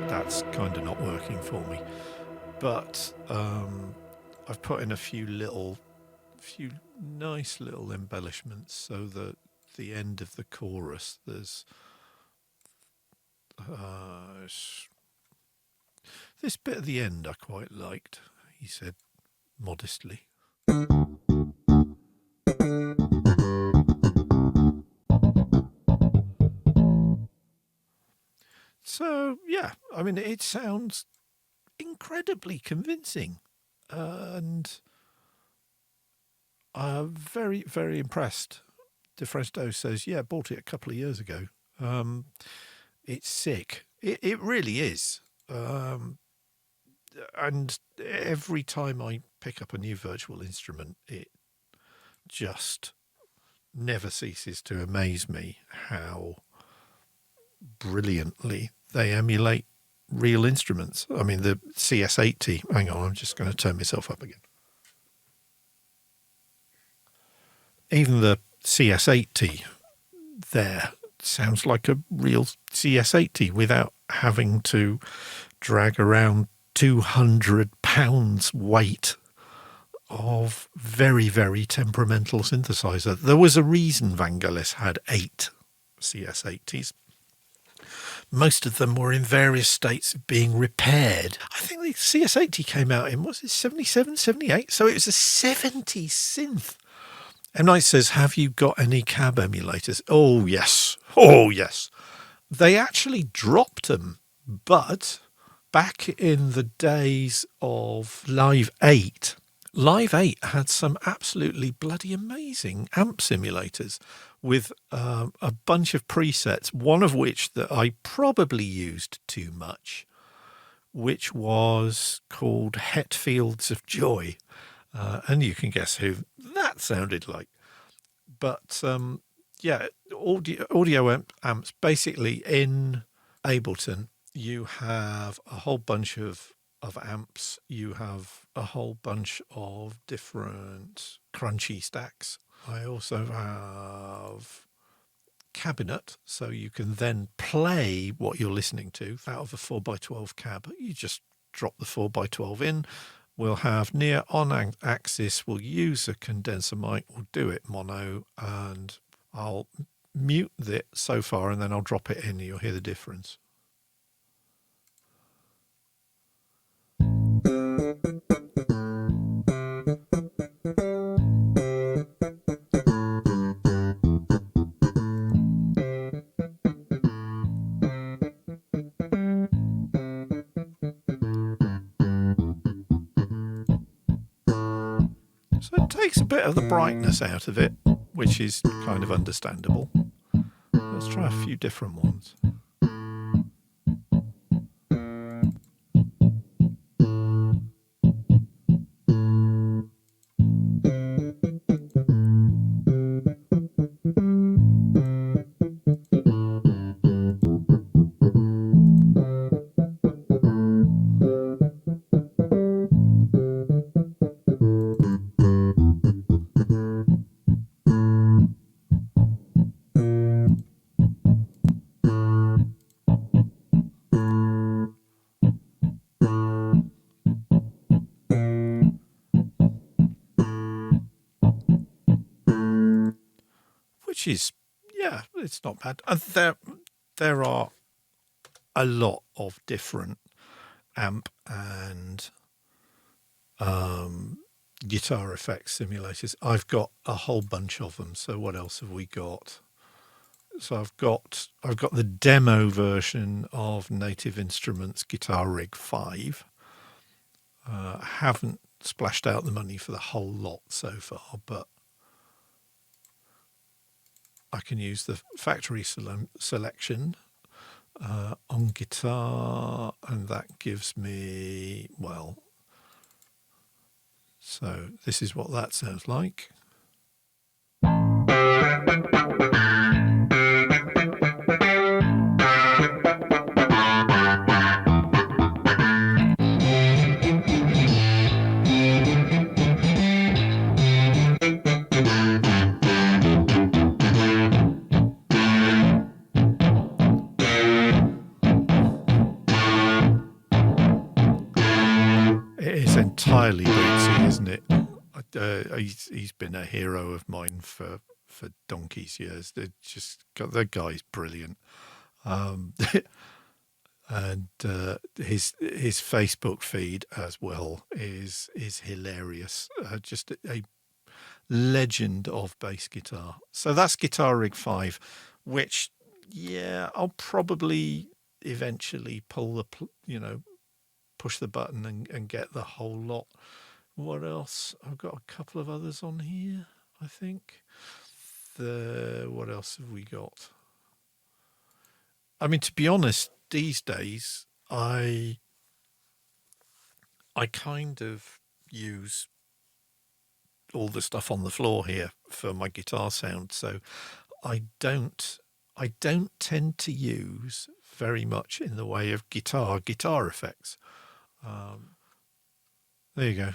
that's kind of not working for me. But I've put in a few nice little embellishments so that the end of the chorus, there's this bit at the end I quite liked, he said modestly. So, yeah, I mean, it sounds incredibly convincing. And I'm very, very impressed. DeFresto says, yeah, bought it a couple of years ago. It's sick. It really is. And every time I pick up a new virtual instrument, it just never ceases to amaze me how brilliantly they emulate real instruments. I mean, the CS80, hang on, I'm just going to turn myself up again. Even the CS80 there sounds like a real CS80 without having to drag around 200 pounds weight of very, very temperamental synthesizer. There was a reason Vangelis had 8 CS80s. Most of them were in various states of being repaired. I think the CS80 came out in, was it 77, 78? So it was a 70s synth. M. Night says, have you got any cab emulators? Oh, yes. Oh, yes. They actually dropped them, but back in the days of Live 8, Live 8 had some absolutely bloody amazing amp simulators with a bunch of presets, one of which that I probably used too much, which was called Hetfields of Joy. And you can guess who that sounded like. But yeah, audio amps, basically in Ableton, you have a whole bunch of amps. You have a whole bunch of different crunchy stacks. I also have cabinet, so you can then play what you're listening to out of a 4x12 cab. You just drop the 4x12 in. We'll have near on axis, we'll use a condenser mic, we'll do it mono, and I'll mute it so far and then I'll drop it in. You'll hear the difference. So it takes a bit of the brightness out of it, which is kind of understandable. Let's try a few different ones. Which is, yeah, it's not bad. And there are a lot of different amp and guitar effects simulators. I've got a whole bunch of them. So what else have we got? So I've got the demo version of Native Instruments Guitar Rig 5. Haven't splashed out the money for the whole lot so far, but I can use the factory selection on guitar, and that gives me, well, so this is what that sounds like. It's entirely Bootsy, isn't it? He's been a hero of mine for donkey's years. The guy's brilliant, and his Facebook feed as well is hilarious. Just a legend of bass guitar. So that's Guitar Rig 5, which I'll probably eventually push the button and get the whole lot. What else? I've got a couple of others on here, I think. What else have we got? I mean, to be honest, these days I kind of use all the stuff on the floor here for my guitar sound, so I don't tend to use very much in the way of guitar effects. There you go,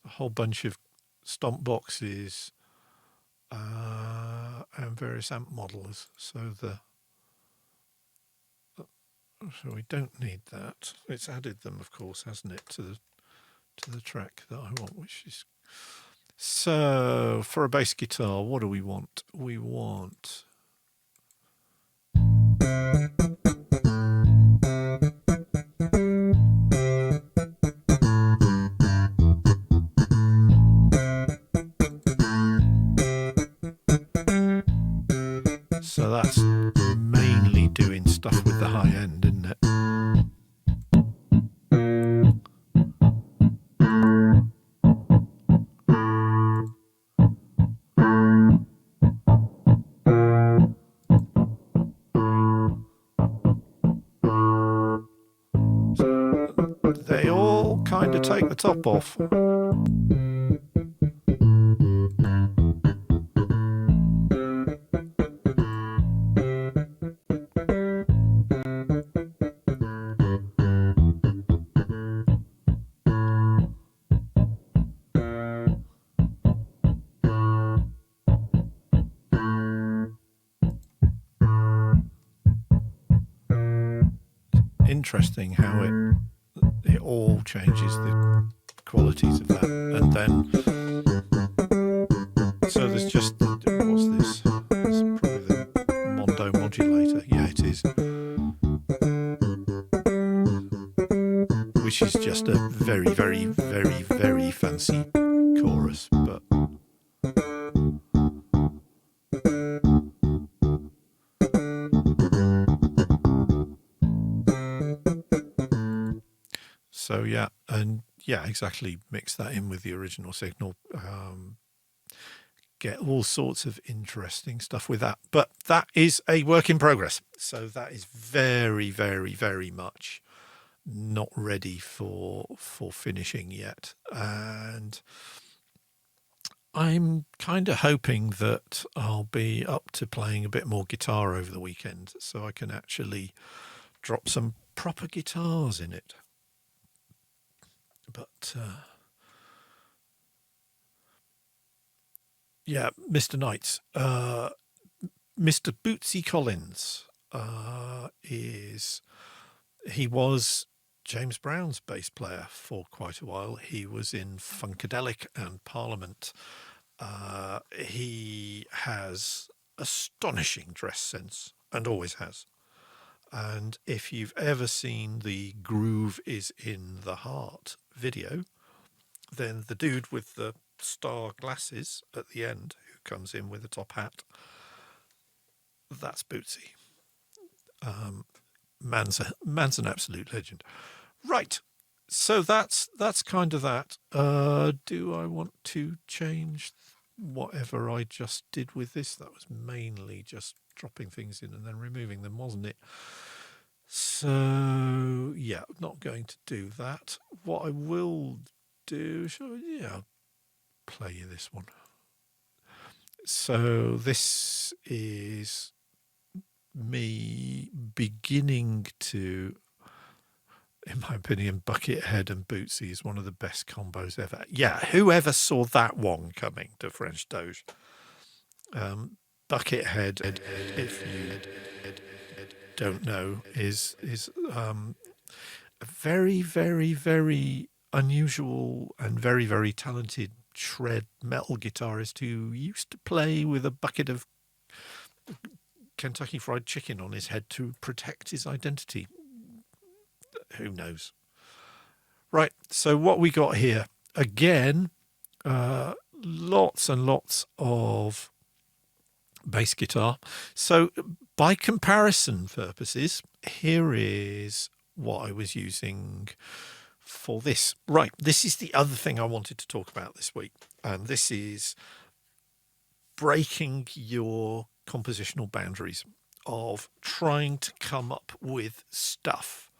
a whole bunch of stomp boxes and various amp models. So we don't need that. It's added them, of course, hasn't it, to the track that I want, which is. So for a bass guitar, what do we want? We want. So that's mainly doing stuff with the high end, isn't it? They all kind of take the top off. Interesting how it all changes the qualities of that, and then so there's just what's this? It's probably the Mondo modulator. Yeah, it is, which is just a very, very, very, very fancy chorus, but. So exactly. Mix that in with the original signal. Get all sorts of interesting stuff with that. But that is a work in progress. So that is very, very, very much not ready for finishing yet. And I'm kind of hoping that I'll be up to playing a bit more guitar over the weekend, so I can actually drop some proper guitars in it. But Mr. Knights, Mr. Bootsy Collins he was James Brown's bass player for quite a while. He was in Funkadelic and Parliament. He has astonishing dress sense, and always has. And if you've ever seen the Groove is in the Heart video, then the dude with the star glasses at the end, who comes in with a top hat, that's Bootsy. Man's an absolute legend. Right, So that's kind of that. Do I want to change whatever I just did with this? That was mainly just dropping things in and then removing them, wasn't it? So yeah, I'm not going to do that. What I will do, I'll play you this one. So this is me beginning to, in my opinion, Buckethead and Bootsy is one of the best combos ever. Yeah, whoever saw that one coming to French Doge? Buckethead, if you don't know, is a very, very, very unusual and very, very talented shred metal guitarist who used to play with a bucket of Kentucky Fried Chicken on his head to protect his identity. Who knows? Right, so what we got here, again, lots and lots of bass guitar. So by comparison purposes, here is what I was using for this. Right, this is the other thing I wanted to talk about this week, and this is breaking your compositional boundaries of trying to come up with stuff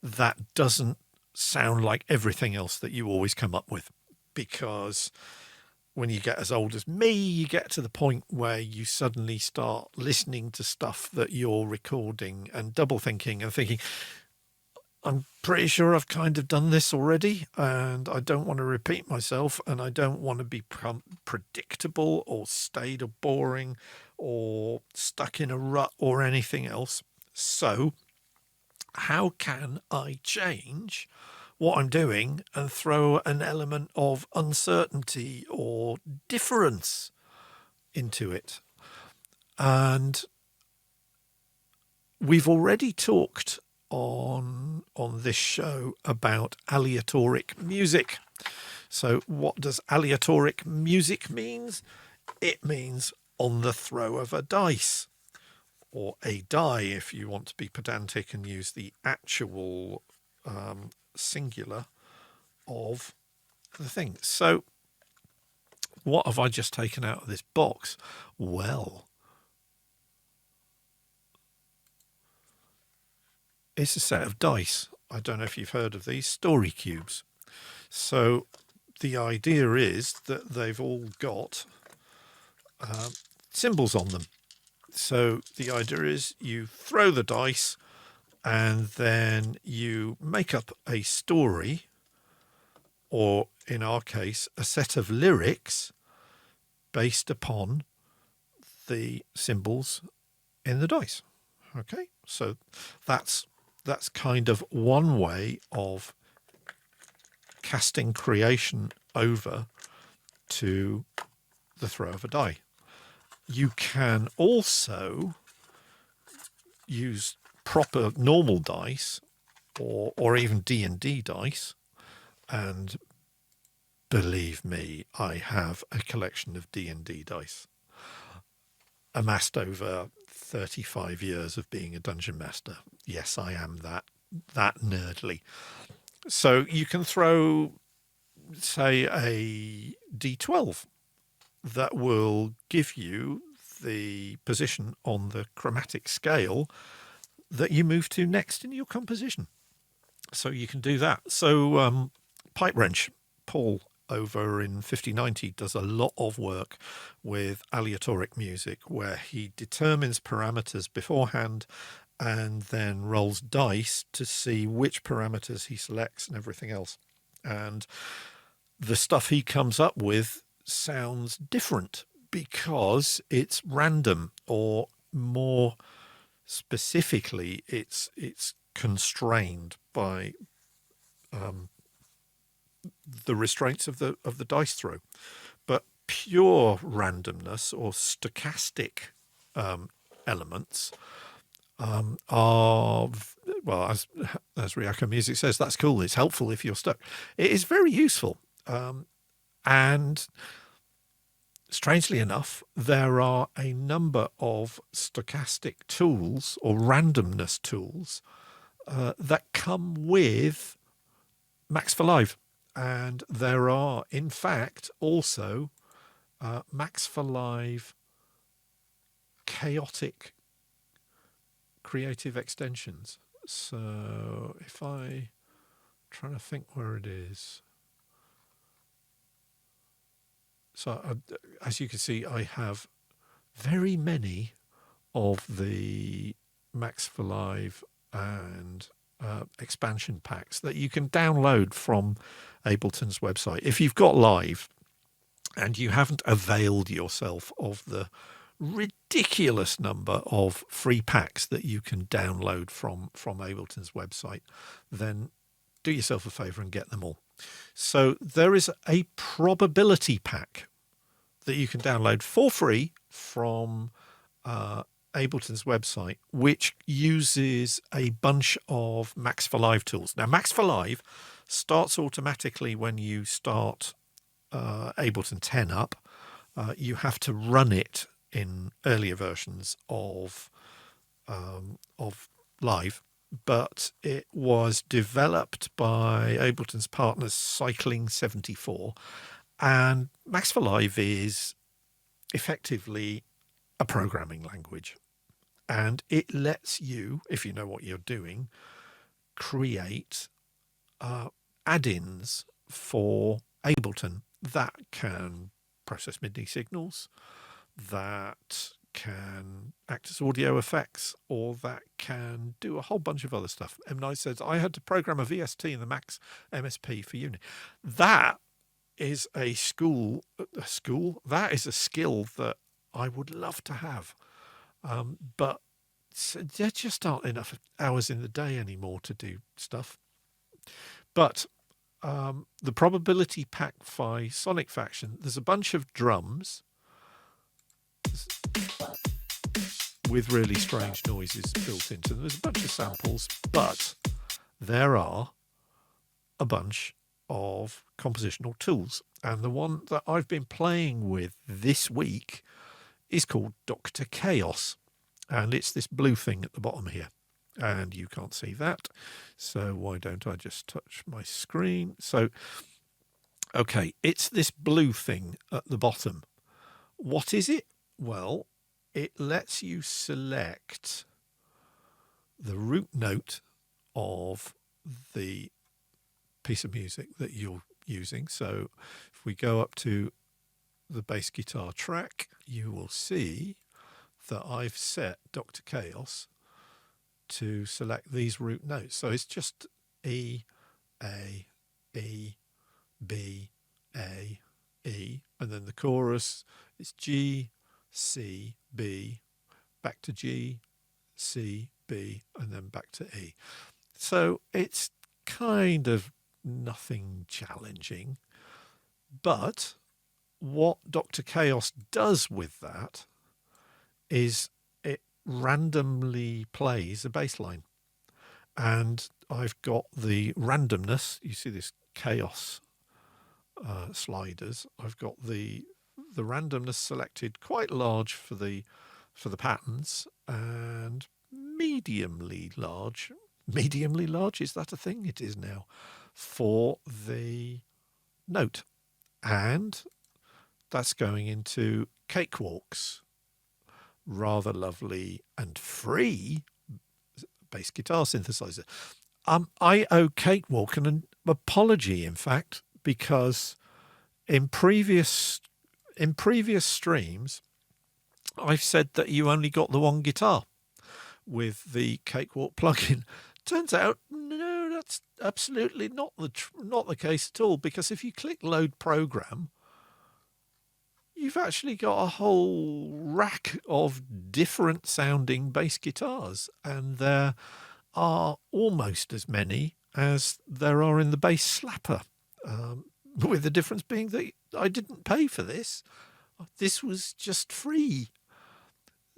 that doesn't sound like everything else that you always come up with. Because when you get as old as me, you get to the point where you suddenly start listening to stuff that you're recording and double thinking and thinking, I'm pretty sure I've kind of done this already and I don't want to repeat myself and I don't want to be predictable or staid or boring or stuck in a rut or anything else. So how can I change what I'm doing and throw an element of uncertainty or difference into it? And we've already talked on this show about aleatoric music. So what does aleatoric music means? It means on the throw of a dice, or a die if you want to be pedantic and use the actual singular of the thing. So what have I just taken out of this box? Well, it's a set of dice. I don't know if you've heard of these story cubes. So the idea is that they've all got symbols on them. So the idea is you throw the dice and then you make up a story, or in our case, a set of lyrics based upon the symbols in the dice. Okay, so that's kind of one way of casting creation over to the throw of a die. You can also use proper normal dice or even D&D dice, and believe me, I have a collection of D&D dice amassed over 35 years of being a dungeon master. Yes, I am that nerdly. So you can throw, say, a D12 that will give you the position on the chromatic scale that you move to next in your composition. So you can do that. So Pipe Wrench, Paul over in 5090 does a lot of work with aleatoric music where he determines parameters beforehand and then rolls dice to see which parameters he selects and everything else. And the stuff he comes up with sounds different because it's random, or more specifically, it's constrained by the restraints of the dice throw. But pure randomness or stochastic elements are, well, as Ryako Music says, that's cool. It's helpful if you're stuck. It is very useful. And strangely enough, there are a number of stochastic tools or randomness tools that come with Max for Live. And there are, in fact, also Max for Live chaotic creative extensions. So if I trying to think where it is. So as you can see, I have very many of the Max for Live and expansion packs that you can download from Ableton's website. If you've got Live and you haven't availed yourself of the ridiculous number of free packs that you can download from Ableton's website, then do yourself a favor and get them all. So there is a probability pack that you can download for free from Ableton's website, which uses a bunch of Max for Live tools. Now, Max for Live starts automatically when you start Ableton 10 up. You have to run it in earlier versions of Live, but it was developed by Ableton's partners Cycling 74, and Max for Live is effectively a programming language, and it lets you, if you know what you're doing, create add-ins for Ableton that can process MIDI signals, that can act as audio effects, or that can do a whole bunch of other stuff. M9 says, I had to program a VST in the Max MSP for uni. That is that is a skill that I would love to have. But there just aren't enough hours in the day anymore to do stuff. But the probability pack by Sonic Faction, there's a bunch of drums with really strange noises built into them. There's a bunch of samples, but there are a bunch of compositional tools. And the one that I've been playing with this week is called Dr. Chaos. And it's this blue thing at the bottom here. And you can't see that. So why don't I just touch my screen? So, okay, it's this blue thing at the bottom. What is it? Well, it lets you select the root note of the piece of music that you're using. So if we go up to the bass guitar track, you will see that I've set Dr. Chaos to select these root notes. So it's just E, A, E, B, A, E, and then the chorus is G, C, B, back to G, C, B, and then back to E. So it's kind of nothing challenging, but what Dr. Chaos does with that is it randomly plays a bass line. And I've got the randomness, you see this chaos sliders, I've got the randomness selected quite large for the patterns, and mediumly large, is that a thing? It is now, for the note. And that's going into Cakewalk's rather lovely and free bass guitar synthesizer. I owe Cakewalk an apology, in fact, because in previous streams, I've said that you only got the one guitar with the Cakewalk plugin. Turns out, no, that's absolutely not the case at all, because if you click load program, you've actually got a whole rack of different sounding bass guitars, and there are almost as many as there are in the bass slapper, with the difference being that I didn't pay for this. This was just free.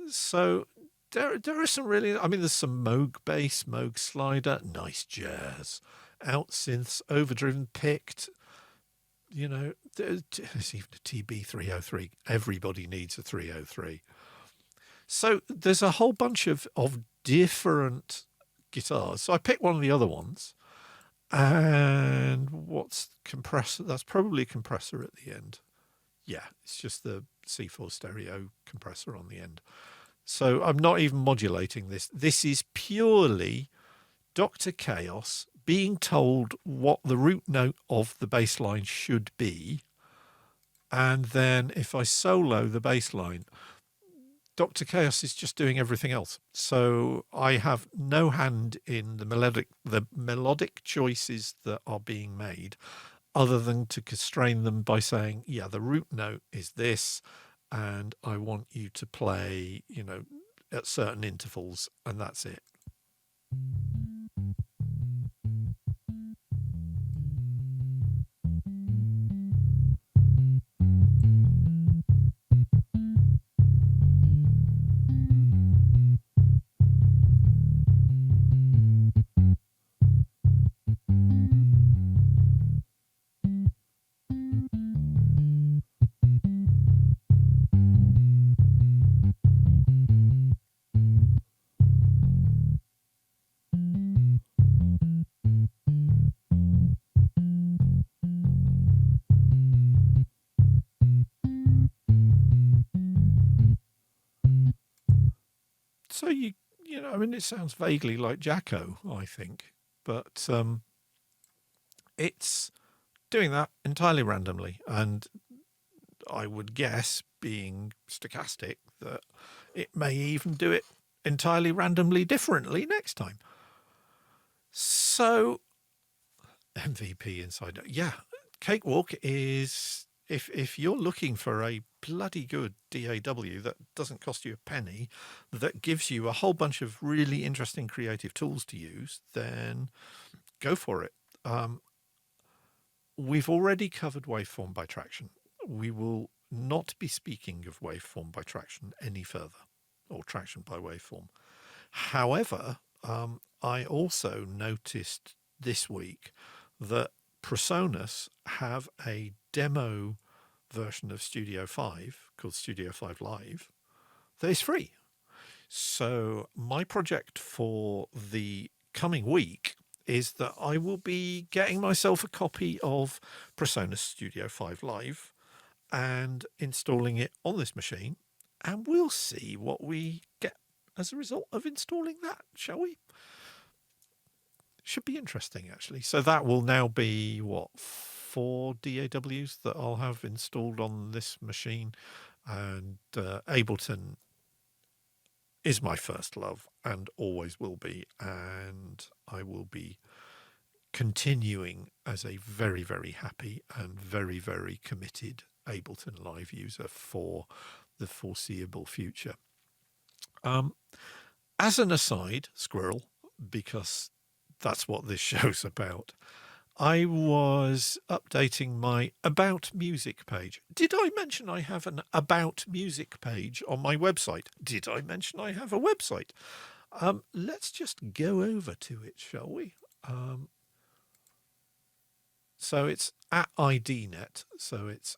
So there are some really, I mean, there's some Moog bass, Moog slider, nice jazz, out synths, overdriven picked, you know, there's even a TB303. Everybody needs a 303. So there's a whole bunch of different guitars. So I picked one of the other ones, And what's compressor? That's probably a compressor at the end. Yeah, it's just the C4 stereo compressor on the end. So I'm not even modulating this. This is purely Dr. Chaos being told what the root note of the bass line should be. And then if I solo the bass line, Dr. Chaos is just doing everything else. So I have no hand in the melodic choices that are being made, other than to constrain them by saying, yeah, the root note is this, and I want you to play, at certain intervals, and that's it. So it sounds vaguely like Jacko, I think, but it's doing that entirely randomly, and I would guess, being stochastic, that it may even do it entirely randomly differently next time. So MVP inside, yeah, Cakewalk is, if you're looking for a bloody good DAW that doesn't cost you a penny, that gives you a whole bunch of really interesting creative tools to use, then go for it. We've already covered waveform by traction. We will not be speaking of waveform by traction any further, or traction by waveform. However, I also noticed this week that Presonus have a demo version of Studio 5 called Studio 5 Live that is free. So my project for the coming week is that I will be getting myself a copy of Presonus Studio 5 Live and installing it on this machine, and we'll see what we get as a result of installing that, shall we? Should be interesting, actually. So that will now be, 4 DAWs that I'll have installed on this machine, and Ableton is my first love and always will be, and I will be continuing as a very, very happy and very, very committed Ableton Live user for the foreseeable future. As an aside, squirrel, because that's what this show's about, I was updating my About Music page. Did I mention I have an About Music page on my website? Did I mention I have a website? Let's just go over to it, shall we? So it's at IDNet. So it's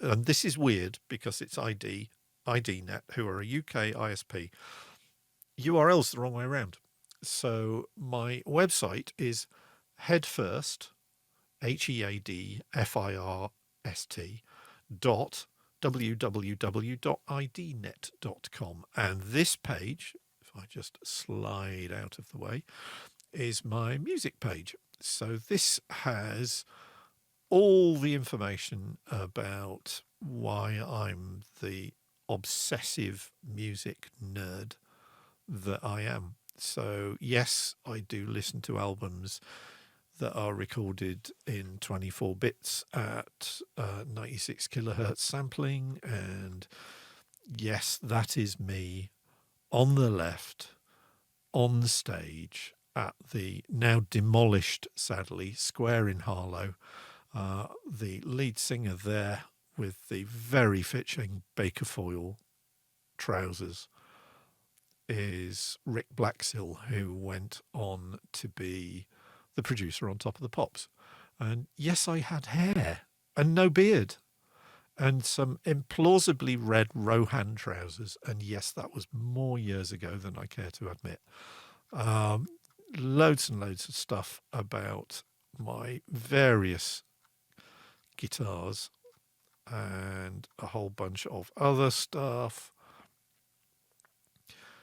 and this is weird because it's IDNet, who are a UK ISP. URL's the wrong way around. So my website is headfirst, HEADFIRST www.idnet.com. And this page, if I just slide out of the way, is my music page. So this has all the information about why I'm the obsessive music nerd that I am. So yes, I do listen to albums that are recorded in 24 bits at 96 kilohertz sampling, and yes, that is me on the left on the stage at the now demolished, sadly, Square in Harlow. The lead singer there with the very fitting Baker foil trousers is Rick Blaxill, who went on to be the producer on Top of the Pops. And yes, I had hair and no beard and some implausibly red Rohan trousers. And yes, that was more years ago than I care to admit. Loads and loads of stuff about my various guitars and a whole bunch of other stuff.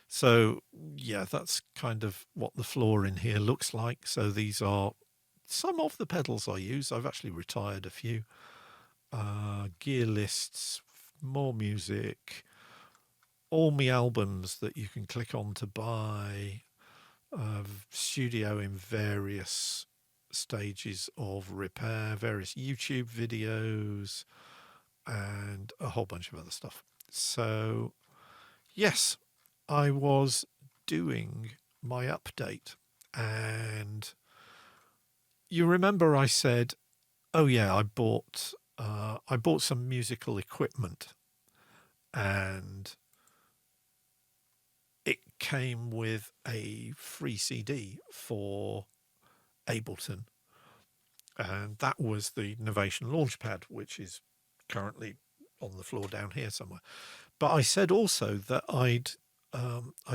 So yeah, that's kind of what the floor in here looks like. So these are some of the pedals I use. I've actually retired a few. Gear lists, more music, all my albums that you can click on to buy, studio in various stages of repair, various YouTube videos, and a whole bunch of other stuff. So yes, I was doing my update, and you remember I said, oh yeah, I bought some musical equipment, and it came with a free CD for Ableton, and that was the Novation Launchpad, which is currently on the floor down here somewhere. But I said also that I'd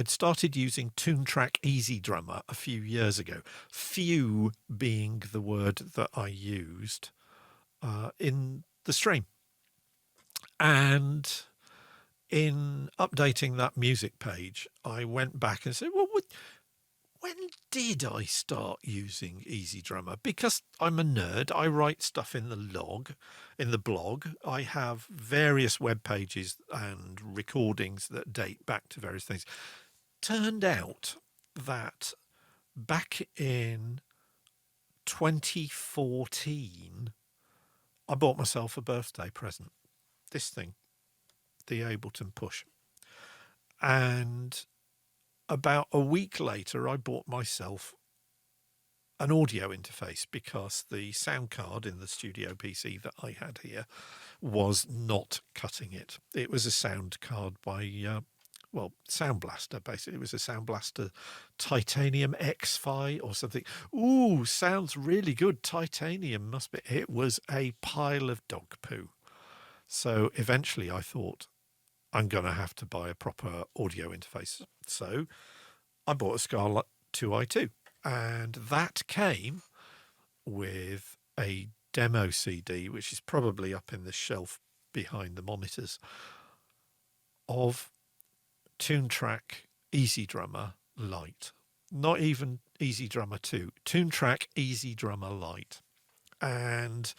started using TuneTrack Easy Drummer a few years ago. Few being the word that I used in the stream, and in updating that music page, I went back and said, well, when did I start using Easy Drummer? Because I'm a nerd. I write stuff in the blog. I have various web pages and recordings that date back to various things. Turned out that back in 2014, I bought myself a birthday present. This thing, the Ableton Push. And about a week later, I bought myself an audio interface because the sound card in the studio PC that I had here was not cutting it. It was a sound card by, Sound Blaster, basically. It was a Sound Blaster Titanium X-Fi or something. Ooh, sounds really good. Titanium must be. It was a pile of dog poo. So eventually I thought, I'm going to have to buy a proper audio interface. So I bought a Scarlett 2i2, and that came with a demo CD, which is probably up in the shelf behind the monitors, of TuneTrack Easy Drummer Lite. Not even Easy Drummer 2, TuneTrack Easy Drummer Lite. And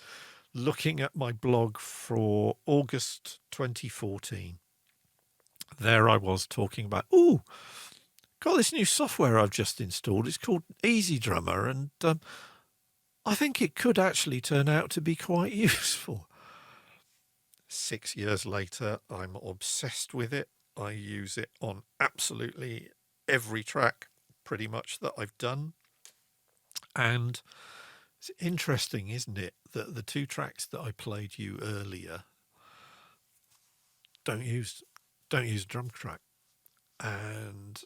looking at my blog for August 2014, there I was talking about, got this new software I've just installed. It's called Easy Drummer, and I think it could actually turn out to be quite useful. 6 years later, I'm obsessed with it. I use it on absolutely every track, pretty much, that I've done. And it's interesting, isn't it, that the two tracks that I played you earlier don't use drum track, and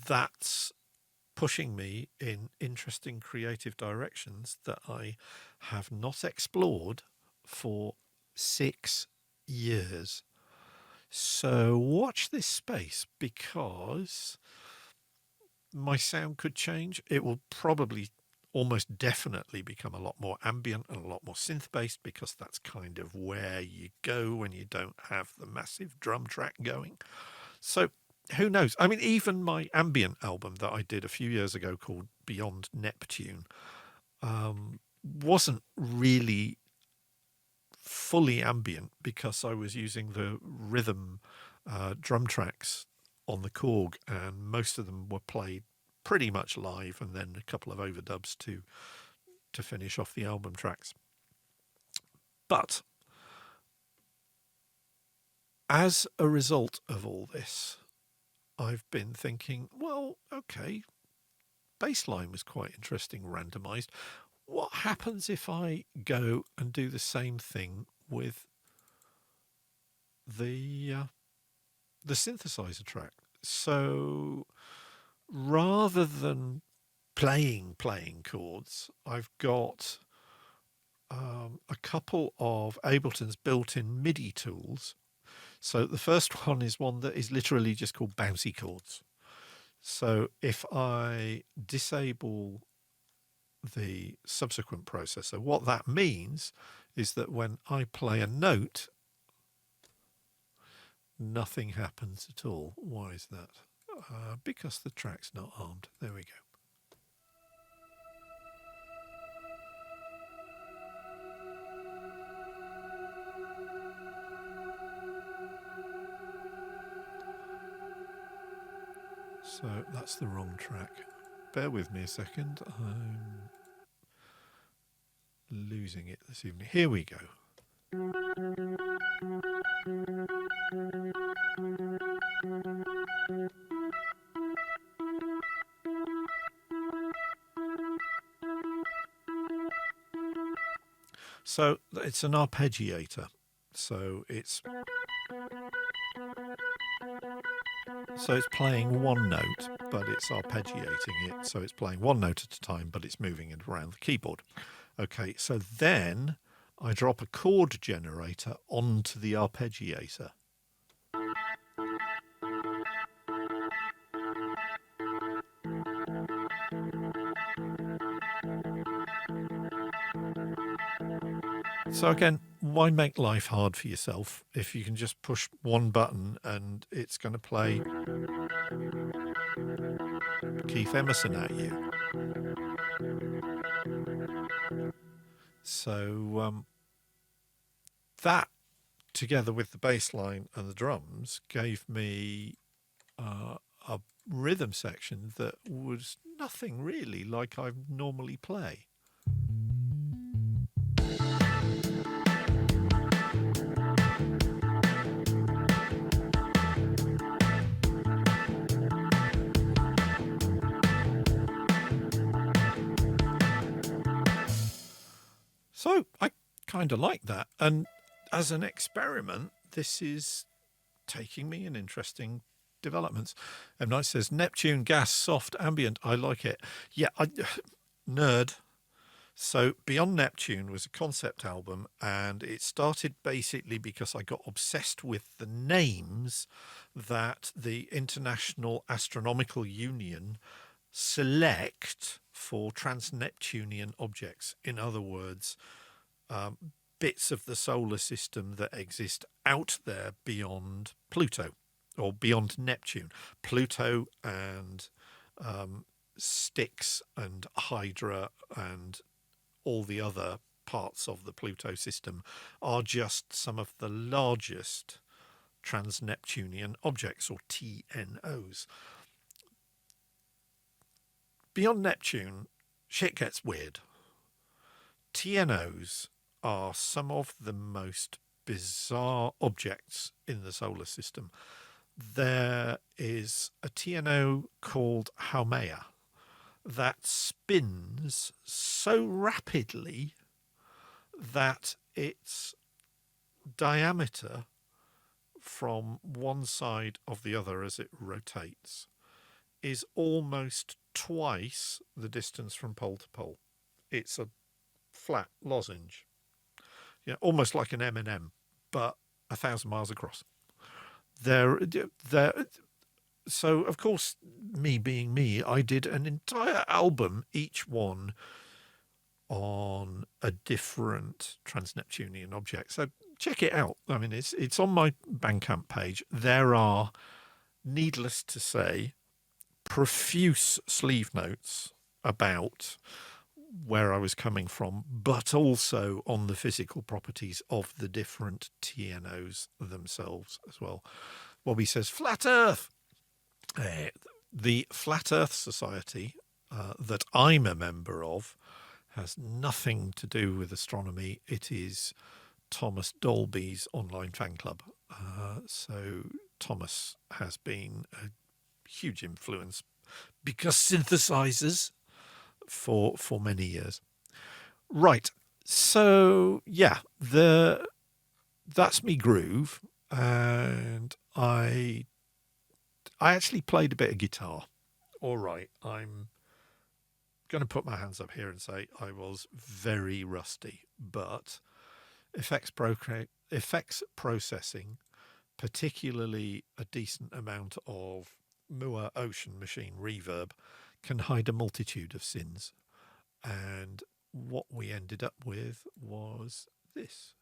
that's pushing me in interesting creative directions that I have not explored for 6 years. So watch this space, because my sound could change. It will probably almost definitely become a lot more ambient and a lot more synth based, because that's kind of where you go when you don't have the massive drum track going. So who knows? I mean, even my ambient album that I did a few years ago called Beyond Neptune wasn't really fully ambient, because I was using the rhythm drum tracks on the Korg, and most of them were played pretty much live, and then a couple of overdubs to finish off the album tracks. But as a result of all this, I've been thinking, well, okay, bassline was quite interesting, randomized. What happens if I go and do the same thing with the synthesizer track? So rather than playing chords, I've got a couple of Ableton's built-in MIDI tools. So the first one is one that is literally just called bouncy chords. So if I disable the subsequent processor. What that means is that when I play a note, nothing happens at all. Why is that? Because the track's not armed. There we go. So that's the wrong track. Bear with me a second. I'm losing it this evening. Here we go. So it's an arpeggiator. So it's playing one note, but it's arpeggiating it. So it's playing one note at a time, but it's moving it around the keyboard. Okay, so then I drop a chord generator onto the arpeggiator. So again, why make life hard for yourself if you can just push one button and it's going to play Keith Emerson at you? So that, together with the bass line and the drums, gave me a rhythm section that was nothing really like I normally play. So I kind of like that. And as an experiment, this is taking me in interesting developments. M. Night says, Neptune, gas, soft, ambient. I like it. Yeah, nerd. So Beyond Neptune was a concept album, and it started basically because I got obsessed with the names that the International Astronomical Union select for trans-Neptunian objects. In other words, bits of the solar system that exist out there beyond Pluto or beyond Neptune. Pluto and Styx and Hydra and all the other parts of the Pluto system are just some of the largest trans-Neptunian objects, or TNOs. Beyond Neptune, shit gets weird. TNOs are some of the most bizarre objects in the solar system. There is a TNO called Haumea that spins so rapidly that its diameter from one side of the other as it rotates is almost twice the distance from pole to pole. It's a flat lozenge, almost like an M&M, but 1,000 miles across. So, of course, me being me, I did an entire album, each one on a different trans-Neptunian object. So check it out. I mean, it's on my Bandcamp page. There are, needless to say, profuse sleeve notes about where I was coming from, but also on the physical properties of the different TNOs themselves as well. Bobby says, Flat Earth! The Flat Earth Society that I'm a member of has nothing to do with astronomy. It is Thomas Dolby's online fan club. So Thomas has been a huge influence because synthesizers for many years. Right. So yeah, that's me groove, and I actually played a bit of guitar. All right, I'm going to put my hands up here and say I was very rusty, but effects processing, particularly a decent amount of Moore Ocean Machine reverb, can hide a multitude of sins. And what we ended up with was this.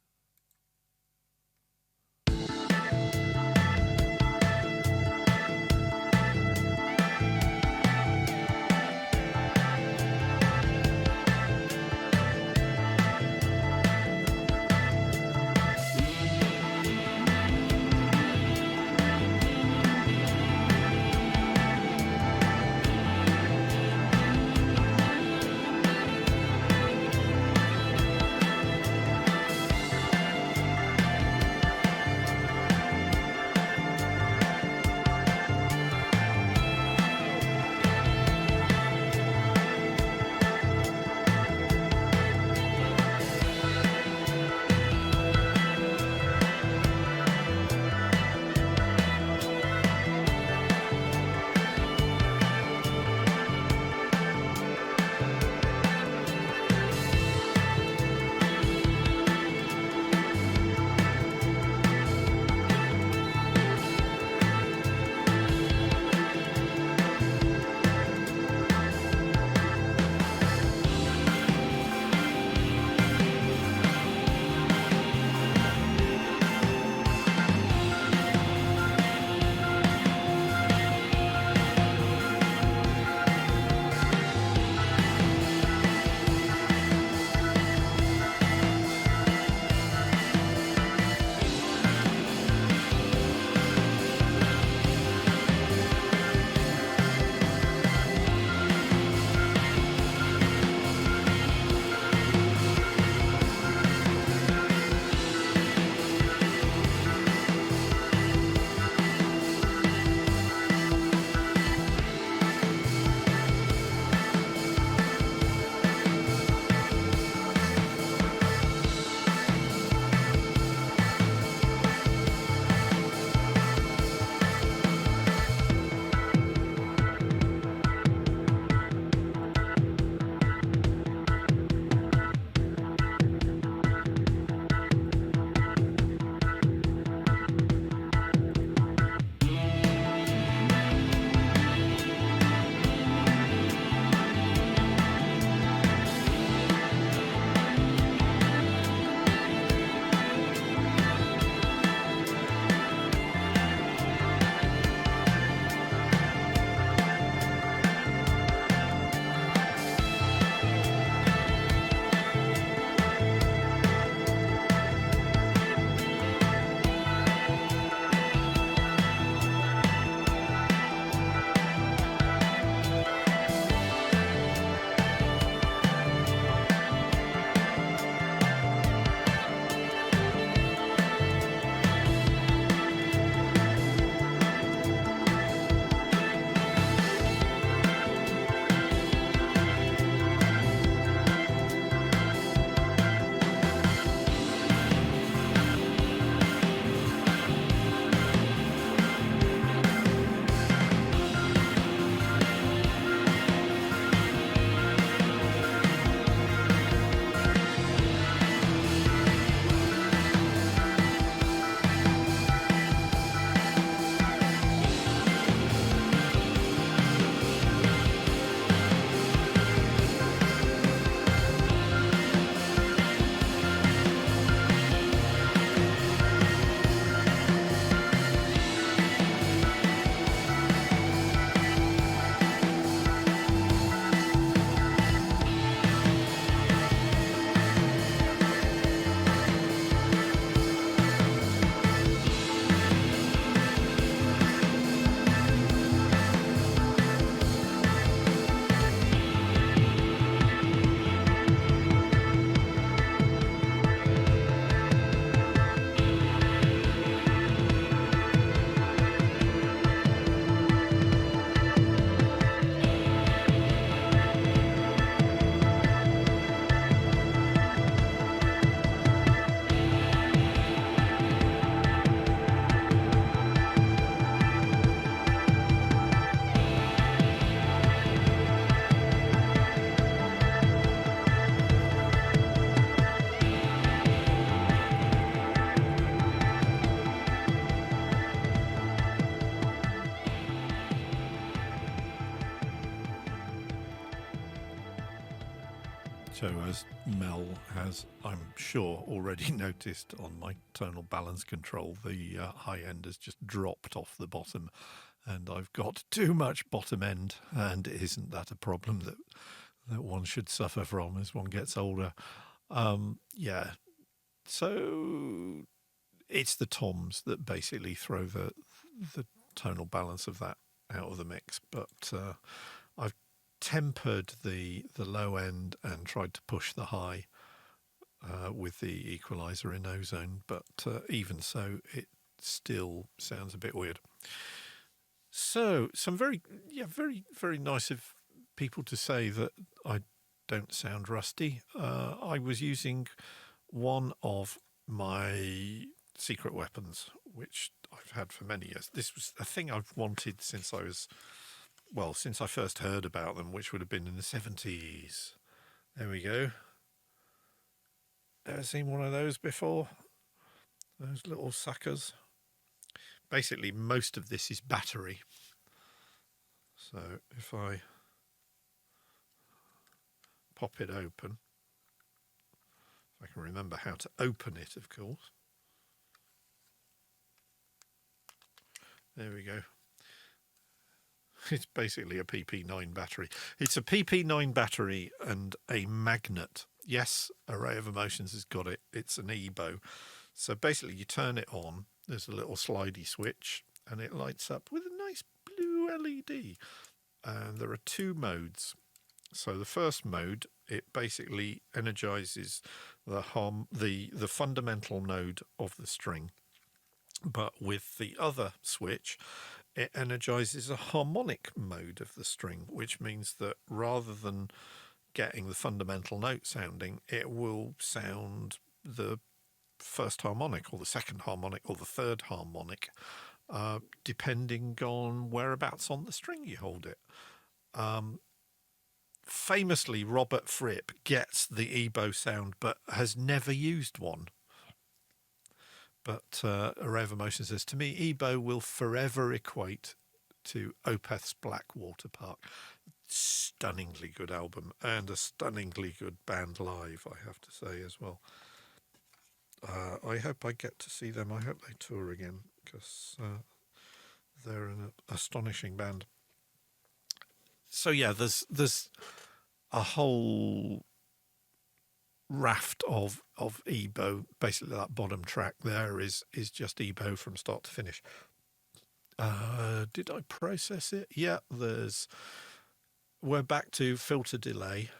So as Mel has, I'm sure, already noticed on my tonal balance control, the high end has just dropped off the bottom and I've got too much bottom end, and isn't that a problem that one should suffer from as one gets older? Yeah, so it's the toms that basically throw the tonal balance of that out of the mix, but I've tempered the low end and tried to push the high with the equalizer in ozone, but even so it still sounds a bit weird. So some very nice of people to say that I don't sound rusty. I was using one of my secret weapons, which I've had for many years. This was a thing I've wanted since I first heard about them, which would have been in the 70s. There we go. Ever seen one of those before? Those little suckers. Basically, most of this is battery. So if I pop it open, if I can remember how to open it, of course. There we go. It's basically a PP9 battery. It's a PP9 battery and a magnet. Yes, Array of Emotions has got it. It's an EBO. So basically you turn it on, there's a little slidey switch, and it lights up with a nice blue LED. And there are two modes. So the first mode, it basically energizes the fundamental node of the string. But with the other switch, it energizes a harmonic mode of the string, which means that rather than getting the fundamental note sounding, it will sound the first harmonic or the second harmonic or the third harmonic, depending on whereabouts on the string you hold it. Famously, Robert Fripp gets the EBO sound but has never used one. But Array of Emotion says, to me, EBO will forever equate to Opeth's Black Water Park. Stunningly good album and a stunningly good band live, I have to say, as well. I hope I get to see them. I hope they tour again, because they're an astonishing band. So yeah, there's a whole raft of EBO. Basically that bottom track there is just EBO from start to finish. Did I process it? Yeah, we're back to filter delay.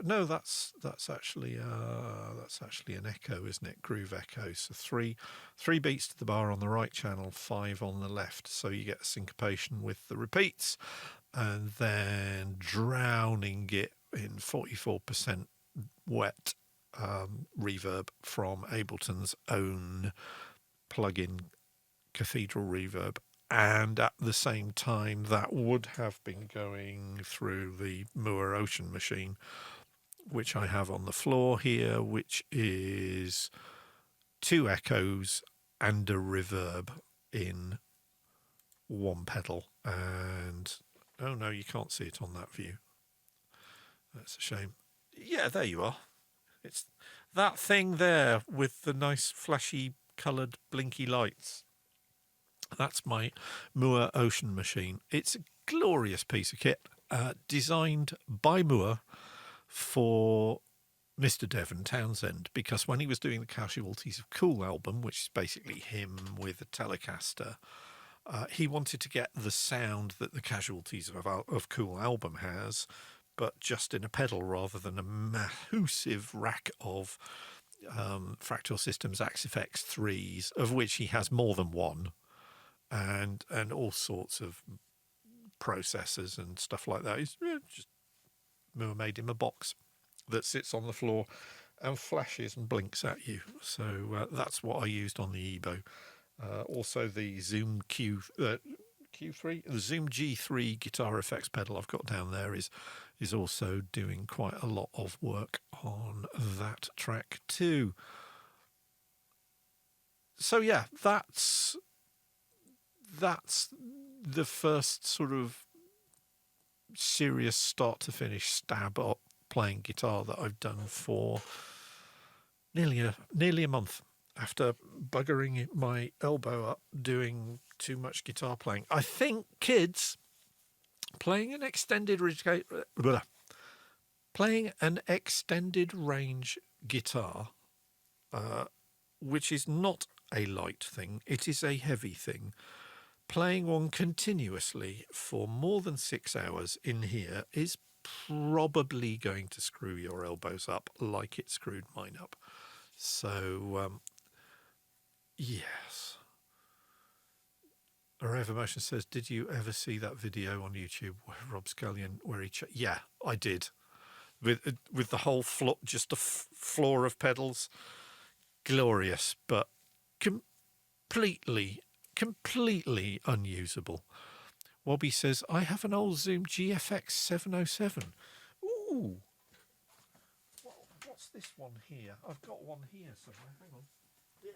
No, that's actually an echo, isn't it? Groove echo. So three beats to the bar on the right channel, 5 on the left. So you get syncopation with the repeats, and then drowning it in 44% wet reverb from Ableton's own plugin Cathedral Reverb. And at the same time, that would have been going through the Moore Ocean machine, which I have on the floor here, which is 2 echoes and a reverb in one pedal. And oh no, you can't see it on that view. That's a shame. Yeah, there you are. It's that thing there with the nice flashy coloured blinky lights. That's my Moore Ocean machine. It's a glorious piece of kit, designed by Moore for Mr. Devon Townsend, because when he was doing the Casualties of Cool album, which is basically him with a Telecaster, he wanted to get the sound that the Casualties of Cool album has, but just in a pedal rather than a massive rack of Fractal Systems Axifex 3s, of which he has more than one. And all sorts of processors and stuff like that. He's just Moore made him a box that sits on the floor and flashes and blinks at you. So that's what I used on the EBO. Also the Zoom Q3, the Zoom G3 guitar effects pedal I've got down there is also doing quite a lot of work on that track too. So yeah, that's the first sort of serious start to finish stab playing guitar that I've done for nearly a month after buggering my elbow up doing too much guitar playing. I think, kids, playing an extended range guitar, which is not a light thing, it is a heavy thing. Playing one continuously for more than 6 hours in here is probably going to screw your elbows up like it screwed mine up. So, yes. Array Motion says, did you ever see that video on YouTube where Rob Scullion, where he... yeah, I did. With the whole just a floor of pedals. Glorious, but completely unusable. Wobby says, I have an old Zoom GFX 707. Ooh. What's this one here? I've got one here somewhere. Hang on. Yeah.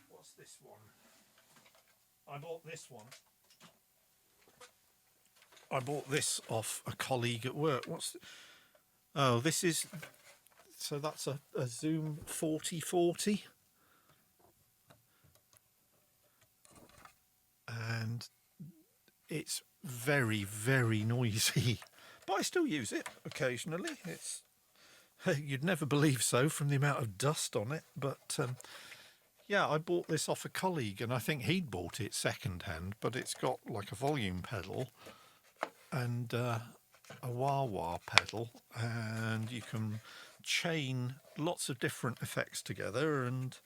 What's this one? I bought this one. I bought this off a colleague at work. Oh, this is... So that's a Zoom 4040. And it's very, very noisy. But I still use it occasionally. It's... You'd never believe so from the amount of dust on it. But, yeah, I bought this off a colleague, and I think he'd bought it second-hand. But it's got, like, a volume pedal and a wah-wah pedal. And you can chain lots of different effects together and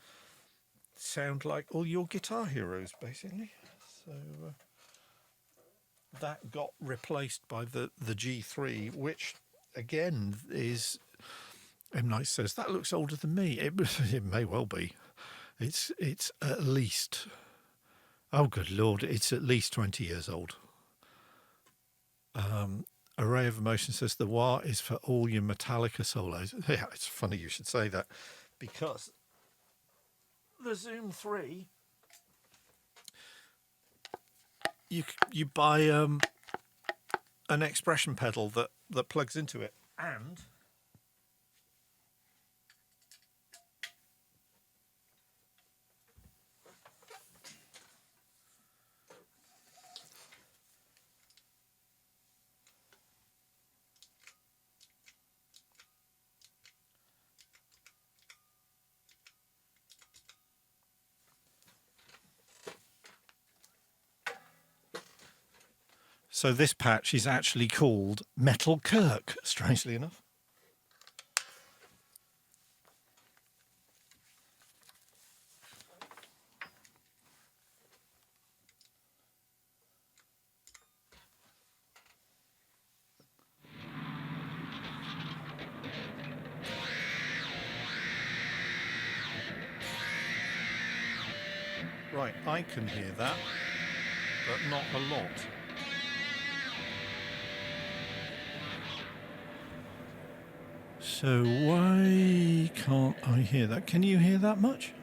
sound like all your guitar heroes, basically. So that got replaced by the G3, which again is... M. Night says, that looks older than me. It may well be. It's at least... Oh, good Lord, it's at least 20 years old. Array of Emotion says the wah is for all your Metallica solos. Yeah, it's funny you should say that, because the Zoom 3, you buy an expression pedal that plugs into it, and so this patch is actually called Metal Kirk, strangely enough. Right, I can hear that, but not a lot. So why can't I hear that? Can you hear that much?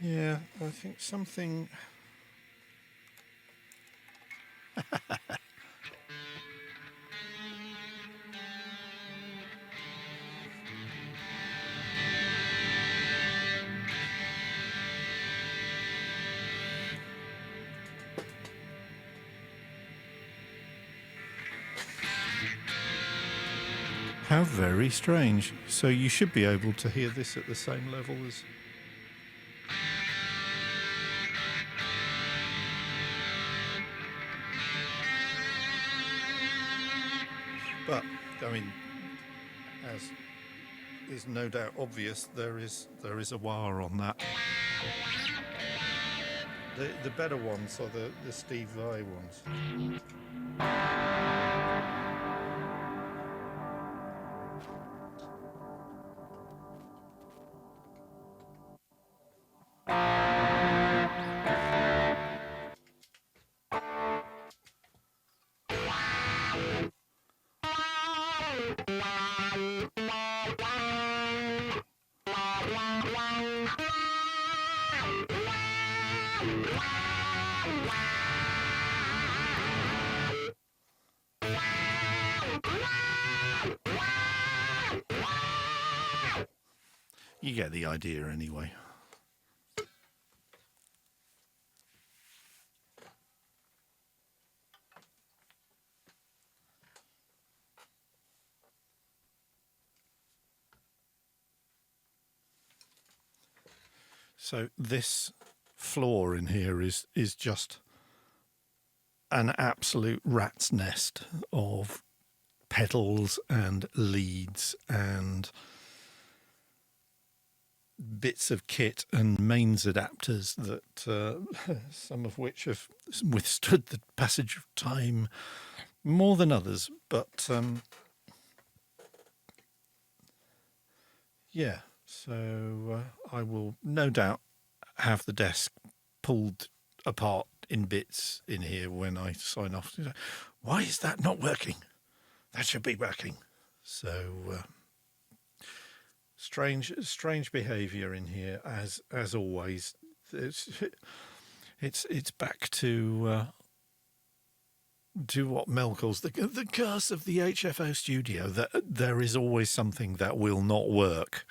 Yeah, I think something... How very strange. So you should be able to hear this at the same level as... But, I mean, as is no doubt obvious, there is a wah on that. The better ones are the Steve Vai ones. You get the idea anyway. So this floor in here is just an absolute rat's nest of pedals and leads and bits of kit and mains adapters that some of which have withstood the passage of time more than others, but yeah, so I will no doubt have the desk pulled apart in bits in here when I sign off. Why is that not working? That should be working. So strange behaviour in here as always. It's back to what Mel calls the curse of the HFO studio, that there is always something that will not work,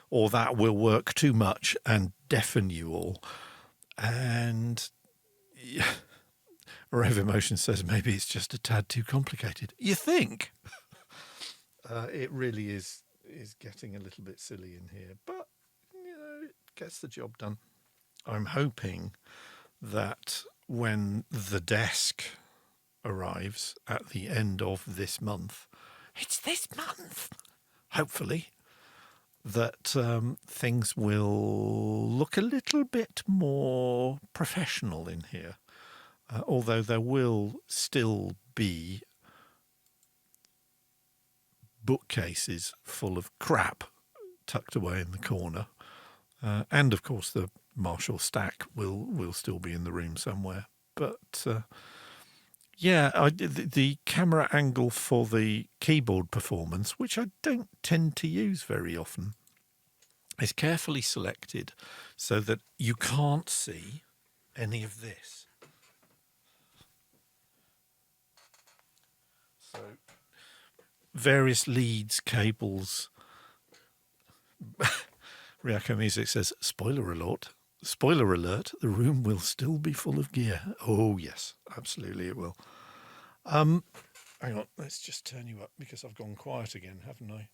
or that will work too much and deafen you all. And Rave Emotion says maybe it's just a tad too complicated. You think? It really is getting a little bit silly in here, but it gets the job done. I'm hoping that when the desk arrives at the end of this month, it's this month, hopefully, that things will look a little bit more professional in here, although there will still be bookcases full of crap tucked away in the corner, and of course the Marshall stack will still be in the room somewhere. But the camera angle for the keyboard performance, which I don't tend to use very often, is carefully selected so that you can't see any of this. So various leads, cables. Ryako Music says, spoiler alert, the room will still be full of gear. Oh, yes, absolutely it will. Hang on, let's just turn you up because I've gone quiet again, haven't I?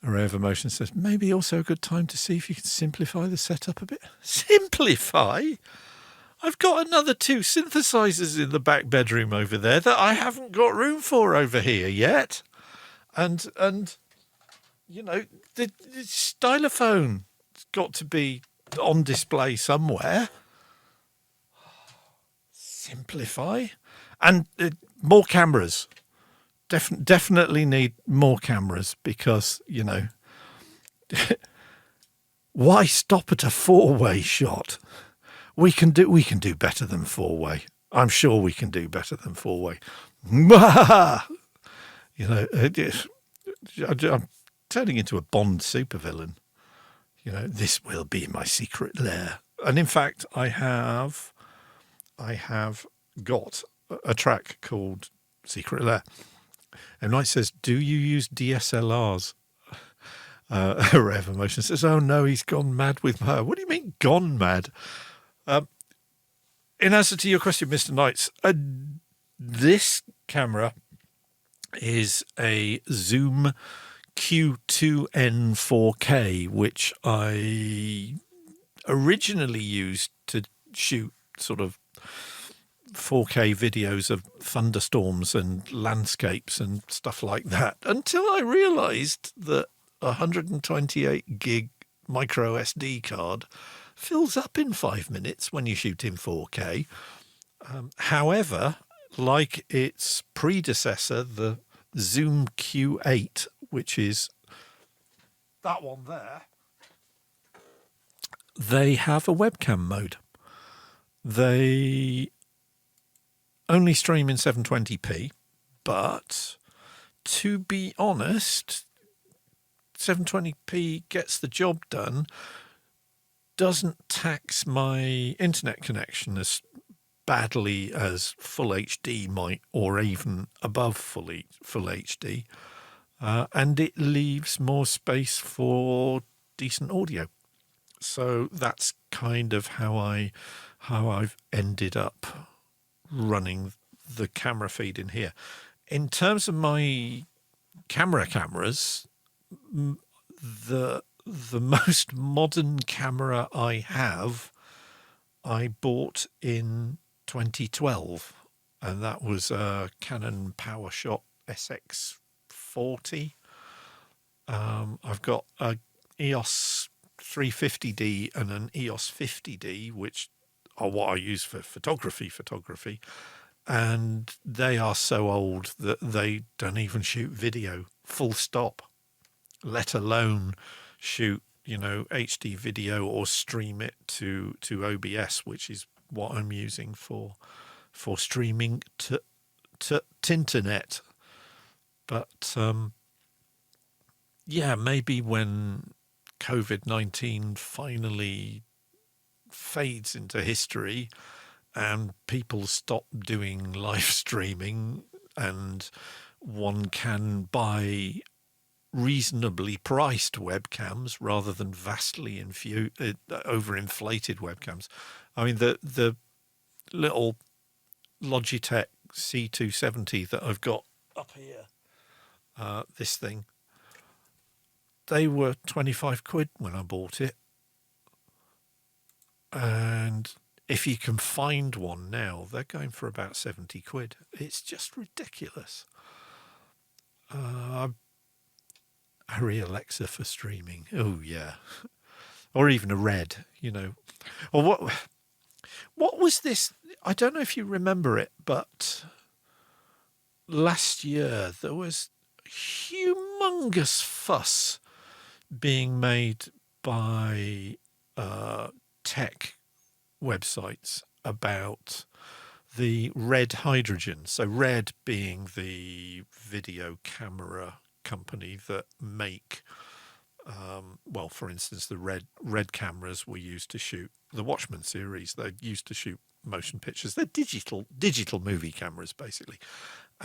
Array of Emotion says, maybe also a good time to see if you can simplify the setup a bit. Simplify? I've got another 2 synthesizers in the back bedroom over there that I haven't got room for over here yet. And the stylophone's got to be on display somewhere. Simplify. And more cameras. Definitely need more cameras because, why stop at a 4-way shot? We can do better than 4-way. I'm sure we can do better than 4-way. I'm turning into a Bond supervillain. This will be my secret lair. And in fact, I have got a track called Secret Lair. And Knight says, do you use DSLRs? Rev Emotion says, oh no, he's gone mad with her. What do you mean gone mad? In answer to your question, Mr. Knights, this camera is a Zoom Q2N 4K, which I originally used to shoot sort of 4K videos of thunderstorms and landscapes and stuff like that, until I realized that a 128 gig micro SD card fills up in 5 minutes when you shoot in 4K. However, like its predecessor, the Zoom Q8, which is that one there, they have a webcam mode. They only stream in 720p, but to be honest, 720p gets the job done, doesn't tax my internet connection as badly as full HD might, or even above full HD, and it leaves more space for decent audio. So that's kind of how I've ended up running the camera feed in here. In terms of my cameras, the most modern camera I have, I bought in 2012, and that was a Canon PowerShot SX40. I've got a EOS 350D and an EOS 50D, which are what I use for photography, and they are so old that they don't even shoot video, full stop, let alone shoot, HD video or stream it to OBS, which is what I'm using for streaming to Tinternet. But yeah, maybe when COVID-19 finally fades into history and people stop doing live streaming and one can buy reasonably priced webcams rather than vastly overinflated webcams. I mean, the little Logitech C270 that I've got up here, this thing, they were 25 quid when I bought it. And if you can find one now, they're going for about 70 quid. It's just ridiculous. Harry Alexa for streaming. Oh, yeah. Or even a Red, Or what was this? I don't know if you remember it, but last year there was humongous fuss being made by tech websites about the Red Hydrogen. So Red being the video camera company that make, well, for instance, the red cameras were used to shoot the Watchmen series. They used to shoot motion pictures. They're digital movie cameras, basically.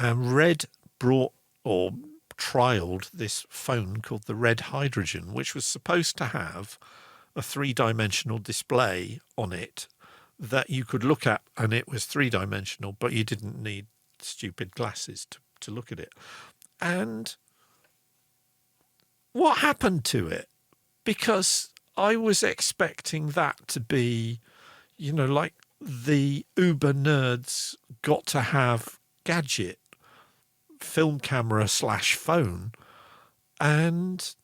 Red brought or trialed this phone called the Red Hydrogen, which was supposed to have a 3-dimensional display on it that you could look at, and it was 3-dimensional, but you didn't need stupid glasses to look at it. And what happened to it? Because I was expecting that to be, like the uber nerds got to have gadget, film camera / phone, and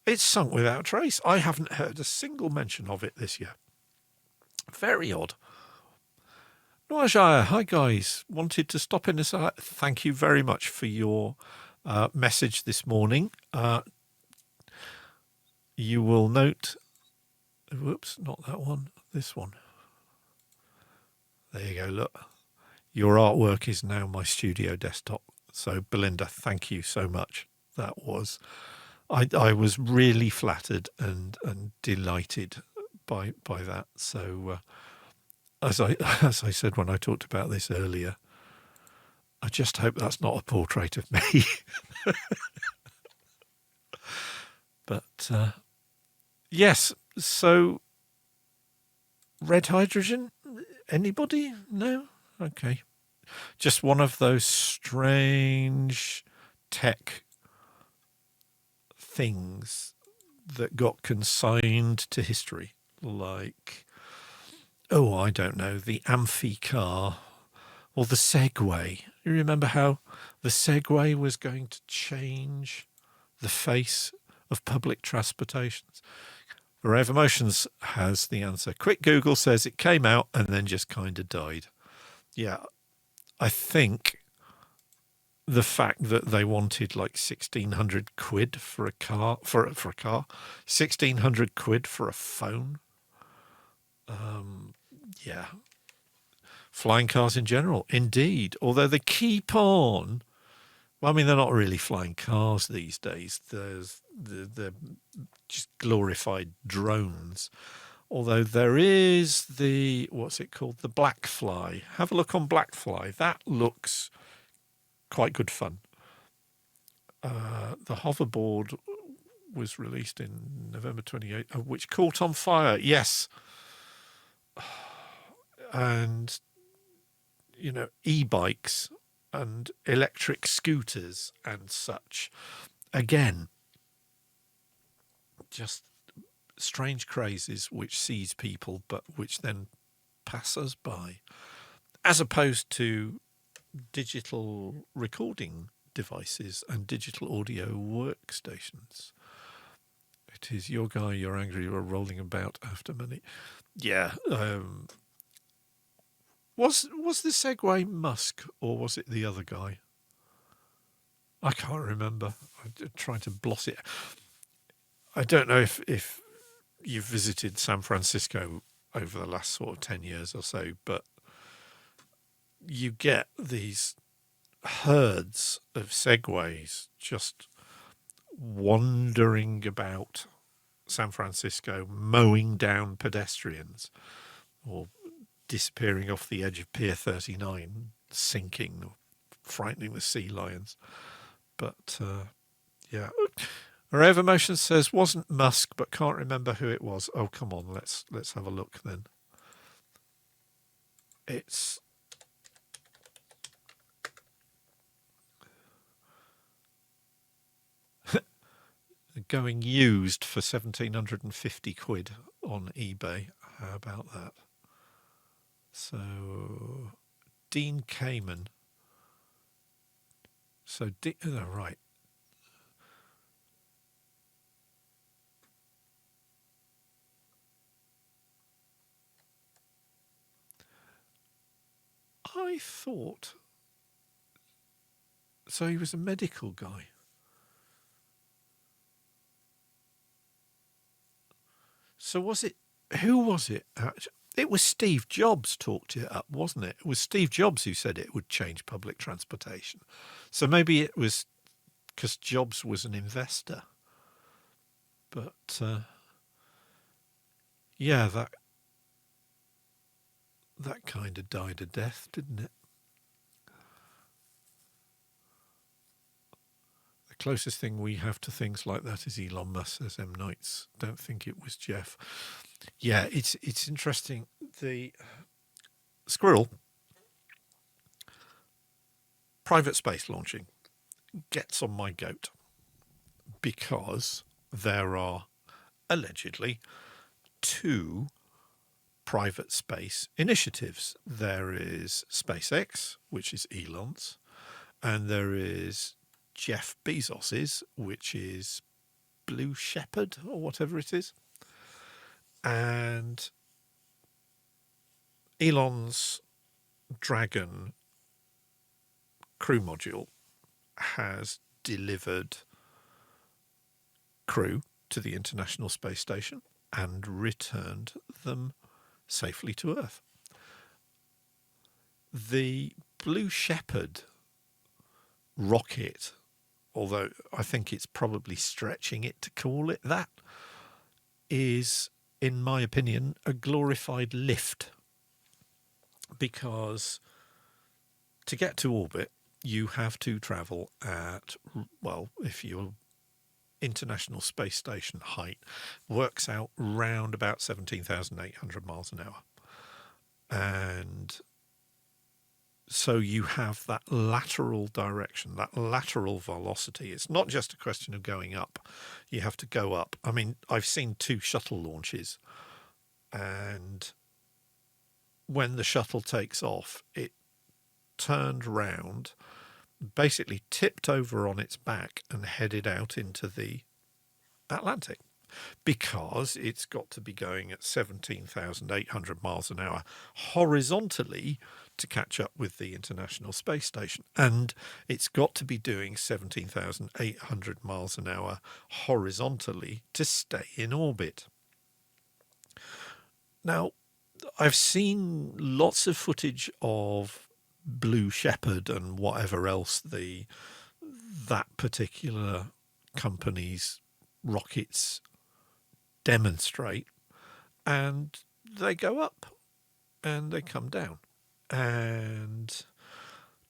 it's sunk without trace. I haven't heard a single mention of it this year. Very odd. Noajaya, hi guys. Wanted to stop in. Thank you very much for your message this morning. You will note, whoops, not that one, this one. There you go, look. Your artwork is now my studio desktop. So Belinda, thank you so much. That was, I was really flattered and delighted by that. So as I said when I talked about this earlier, I just hope that's not a portrait of me. But yes, so Red Hydrogen, anybody? No? Okay. Just one of those strange tech things that got consigned to history, like, oh, I don't know, the Amphi car or the Segway. You remember how the Segway was going to change the face of public transportations? Rave Emotions has the answer. Quick Google says it came out and then just kind of died. Yeah, I think the fact that they wanted like 1,600 quid for a car, for a car, 1,600 quid for a phone. Yeah. Flying cars in general, indeed. Although they keep on, well, I mean, they're not really flying cars these days. They're just glorified drones. Although there is the, what's it called? The Blackfly. Have a look on Blackfly. That looks quite good fun. The hoverboard was released in November 28th, which caught on fire. Yes. And, you know, e-bikes and electric scooters and such. Again, just strange crazes which seize people, but which then pass us by, as opposed to digital recording devices and digital audio workstations. It is your guy, you're angry, you're rolling about after money. Yeah. Was the Segway Musk or was it the other guy? I can't remember. I'm trying to blot it. I don't know if you've visited San Francisco over the last sort of 10 years or so, but you get these herds of Segways just wandering about San Francisco, mowing down pedestrians or disappearing off the edge of Pier 39, sinking or frightening the sea lions. But yeah. Rave Emotion says wasn't Musk, but can't remember who it was. Oh, come on, let's have a look then. It's going used for 1,750 quid on eBay. How about that? So Dean Kamen. So right. I thought so. He was a medical guy. So was it? Who was it? It was Steve Jobs talked it up, wasn't it? It was Steve Jobs who said it would change public transportation. So maybe it was because Jobs was an investor. But yeah, that kind of died a death, didn't it? The closest thing we have to things like that is Elon Musk, says M. Knights. Don't think it was Jeff. Yeah, it's interesting. The squirrel, private space launching, gets on my goat because there are allegedly 2 private space initiatives. There is SpaceX, which is Elon's, and there is Jeff Bezos's, which is Blue Shepherd or whatever it is. And Elon's Dragon crew module has delivered crew to the International Space Station and returned them safely to Earth. The Blue Shepherd rocket, although I think it's probably stretching it to call it that, is, in my opinion, a glorified lift. Because to get to orbit, you have to travel at, well, if your International Space Station height works out round about 17,800 miles an hour. And so you have that lateral direction, that lateral velocity. It's not just a question of going up. You have to go up. I mean, I've seen 2 shuttle launches, and when the shuttle takes off, it turned round, basically tipped over on its back and headed out into the Atlantic. because it's got to be going at 17,800 miles an hour horizontally to catch up with the International Space Station. And it's got to be doing 17,800 miles an hour horizontally to stay in orbit. Now, I've seen lots of footage of Blue Shepard and whatever else that particular company's rockets demonstrate, and they go up and they come down. And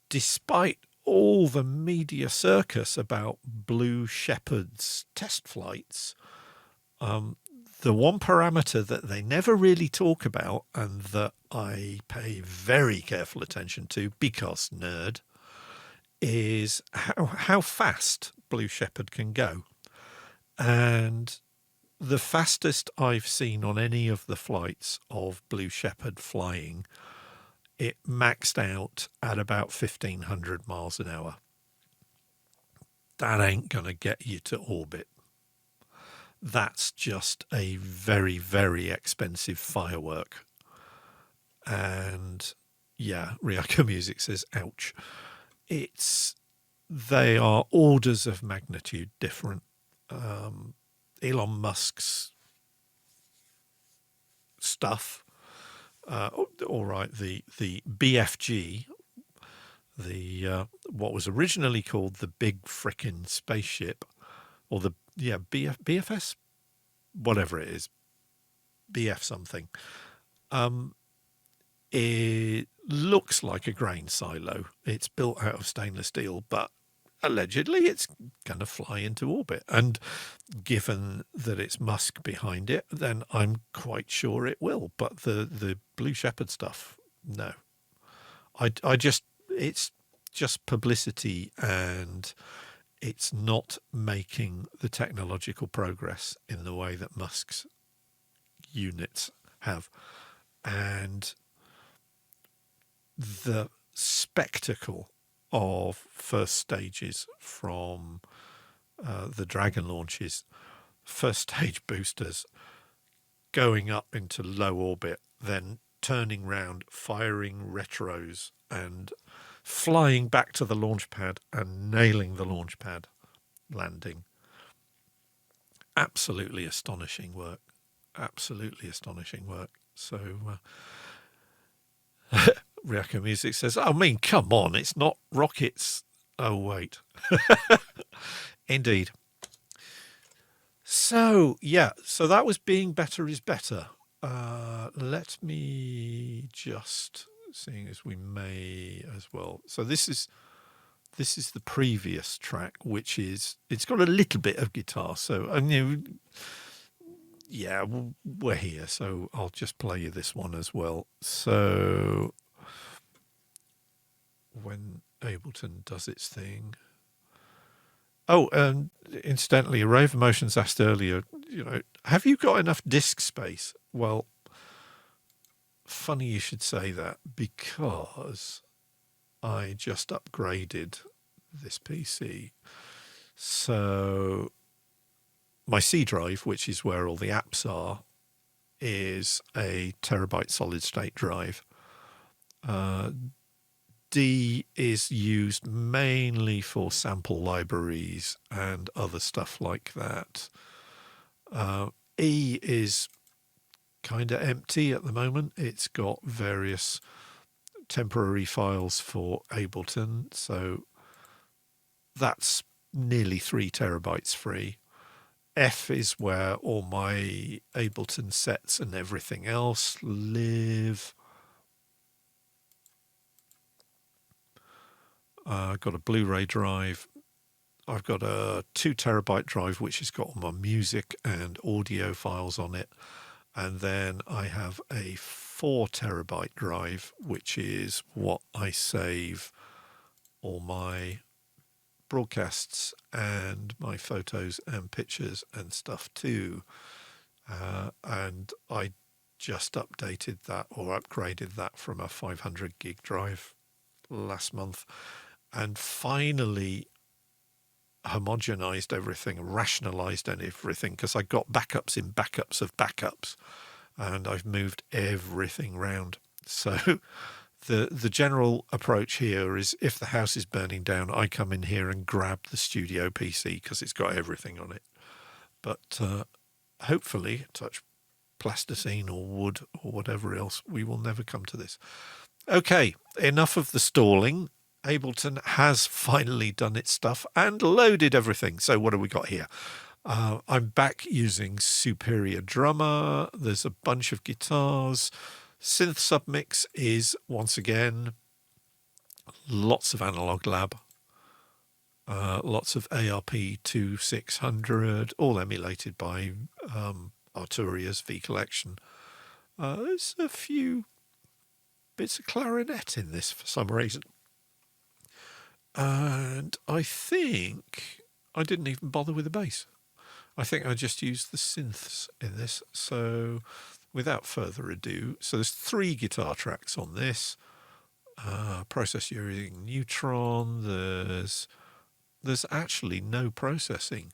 despite all the media circus about Blue Shepard's test flights, the one parameter that they never really talk about and that I pay very careful attention to because nerd is how fast Blue Shepard can go. And the fastest I've seen on any of the flights of Blue Shepard flying, it maxed out at about 1,500 miles an hour. That ain't going to get you to orbit. That's just a very, very expensive firework. And yeah, Ryako Music says, ouch. They are orders of magnitude different. Elon Musk's stuff, all right, the BFG, what was originally called the Big Frickin' Spaceship, or BFS, whatever it is, BF something. It looks like a grain silo. It's built out of stainless steel, but allegedly it's going to fly into orbit. And given that it's Musk behind it, then I'm quite sure it will. But the Blue Shepard stuff, no. It's just publicity, and it's not making the technological progress in the way that Musk's units have. And the spectacle of first stages from the Dragon launches, first stage boosters going up into low orbit, then turning round, firing retros and flying back to the launch pad and nailing the launch pad landing. Absolutely astonishing work. Absolutely astonishing work. So Ryako Music says, I mean, come on, it's not rockets. Oh, wait. Indeed. So, yeah, so that was Being Better is Better. Let me just, seeing as we may as well. So this is the previous track, which is, it's got a little bit of guitar. So, I mean, yeah, we're here. So I'll just play you this one as well. So when Ableton does its thing. Oh, and incidentally, Rave Emotions asked earlier, have you got enough disk space? Well, funny you should say that, because I just upgraded this PC. So my C drive, which is where all the apps are, is a terabyte solid state drive. D is used mainly for sample libraries and other stuff like that. E is kind of empty at the moment. It's got various temporary files for Ableton, so that's nearly 3 terabytes free. F is where all my Ableton sets and everything else live. I've got a Blu-ray drive. I've got a 2 terabyte drive, which has got all my music and audio files on it. And then I have a 4 terabyte drive, which is what I save all my broadcasts and my photos and pictures and stuff to. And I just updated that, or upgraded that, from a 500 gig drive last month. And finally, homogenized everything, rationalized everything, because I got backups in backups of backups, and I've moved everything round. So the general approach here is, if the house is burning down, I come in here and grab the studio PC because it's got everything on it. But hopefully, touch plasticine or wood or whatever else, we will never come to this. Okay, enough of the stalling. Ableton has finally done its stuff and loaded everything. So what have we got here? I'm back using Superior Drummer. There's a bunch of guitars. Synth Submix is, once again, lots of Analog Lab. Lots of ARP 2600, all emulated by Arturia's V Collection. There's a few bits of clarinet in this for some reason. And I think I didn't even bother with the bass. I think I just used the synths in this. So without further ado, so there's 3 guitar tracks on this. Process using Neutron. There's actually no processing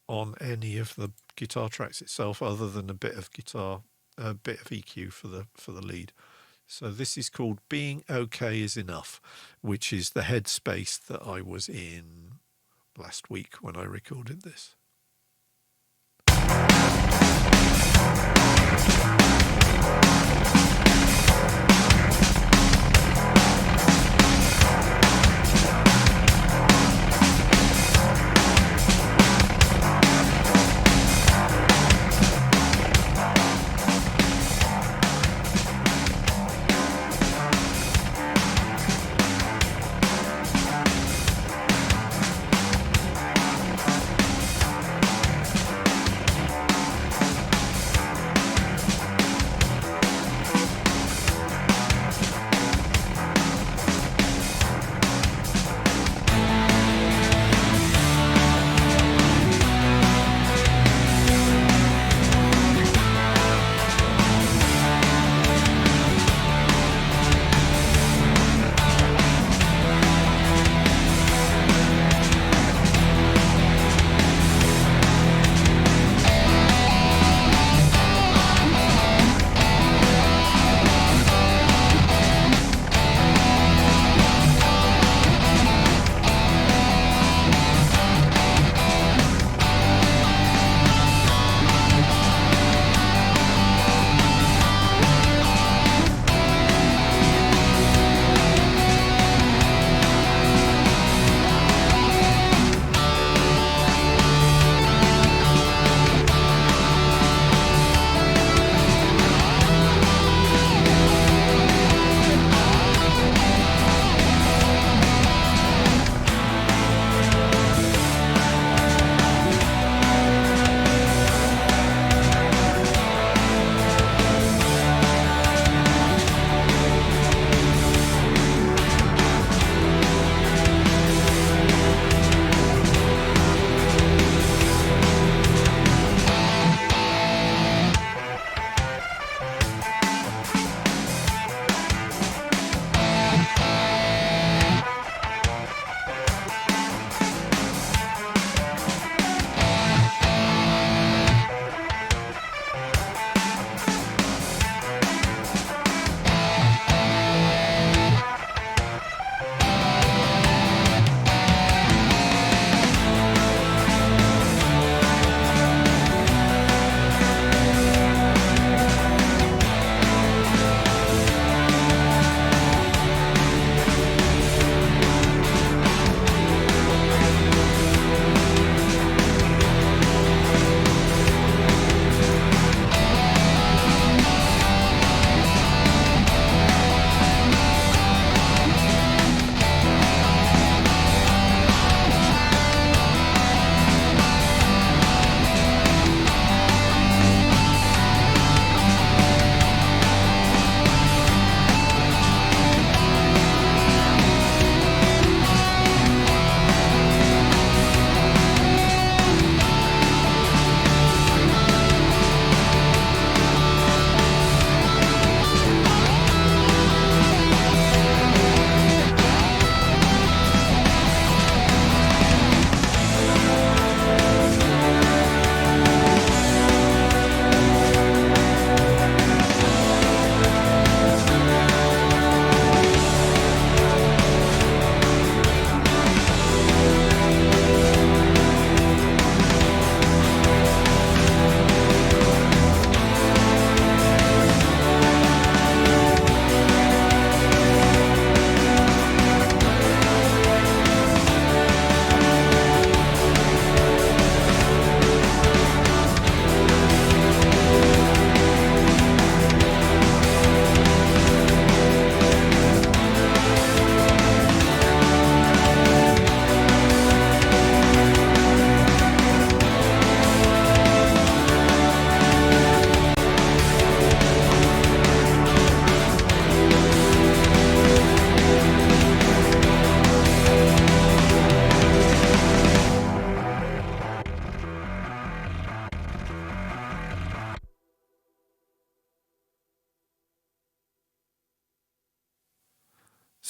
on any of the guitar tracks itself, other than a bit of EQ for the lead. So this is called Being Okay Is Enough, which is the headspace that I was in last week when I recorded this.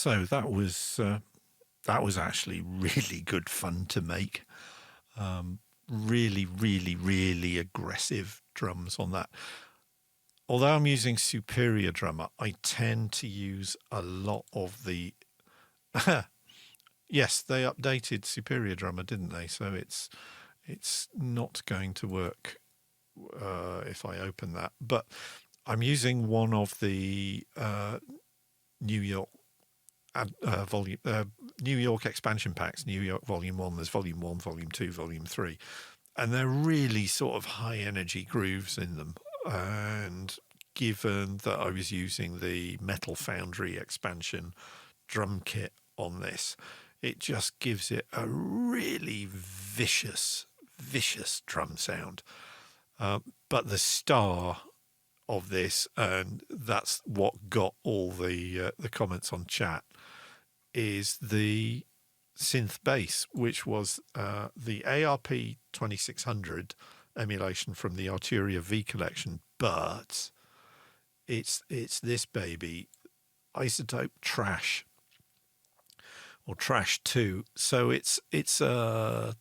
So that was actually really good fun to make. Really, really, really aggressive drums on that. Although I'm using Superior Drummer, I tend to use a lot of the... Yes, they updated Superior Drummer, didn't they? So it's not going to work if I open that. But I'm using one of the New York New York expansion packs, New York Volume 1. There's Volume 1, Volume 2, Volume 3. And they're really sort of high energy grooves in them. And given that I was using the Metal Foundry expansion drum kit on this, it just gives it a really vicious drum sound. But the star of this, and that's what got all the comments on chat, is the synth bass, which was the ARP 2600 emulation from the Arturia V collection, but it's this baby, Isotope Trash, or Trash 2. So it's a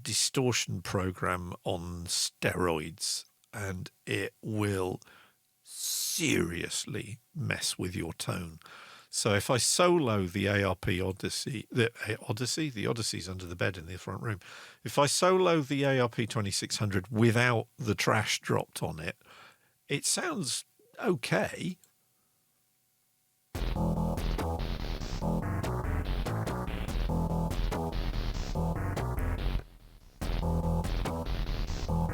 distortion program on steroids, and it will seriously mess with your tone. So if I solo the ARP Odyssey, the Odyssey's under the bed in the front room. If I solo the ARP 2600 without the trash dropped on it, it sounds okay.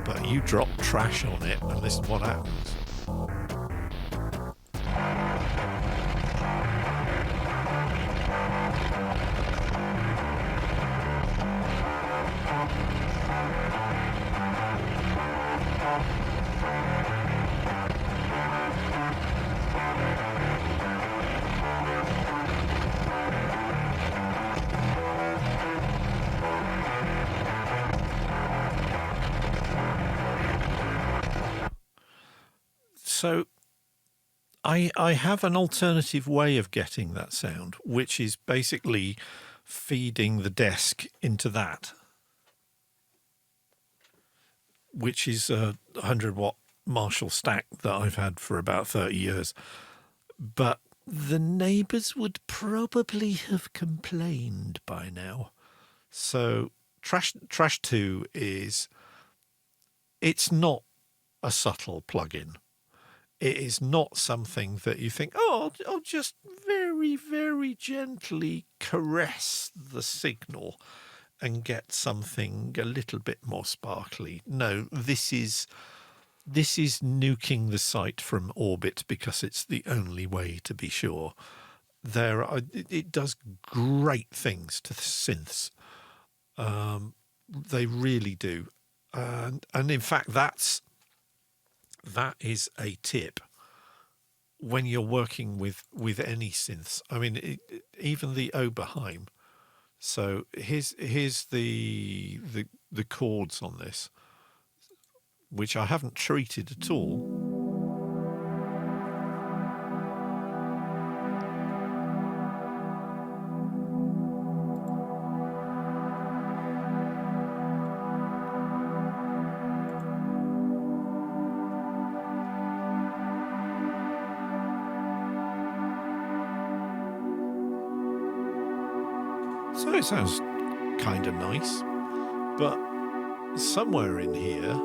But you drop trash on it and listen what happens. So I have an alternative way of getting that sound, which is basically feeding the desk into that, which is a 100-watt Marshall stack that I've had for about 30 years. But the neighbours would probably have complained by now. So Trash 2 is... It's not a subtle plugin. It is not something that you think, oh, I'll just very, very gently caress the signal and get something a little bit more sparkly. No, this is nuking the site from orbit because it's the only way to be sure. It does great things to the synths. They really do. And in fact, that is a tip when you're working with any synths. I mean, even the Oberheim. So here's the chords on this, which I haven't treated at all. So it sounds kind of nice, but somewhere in here,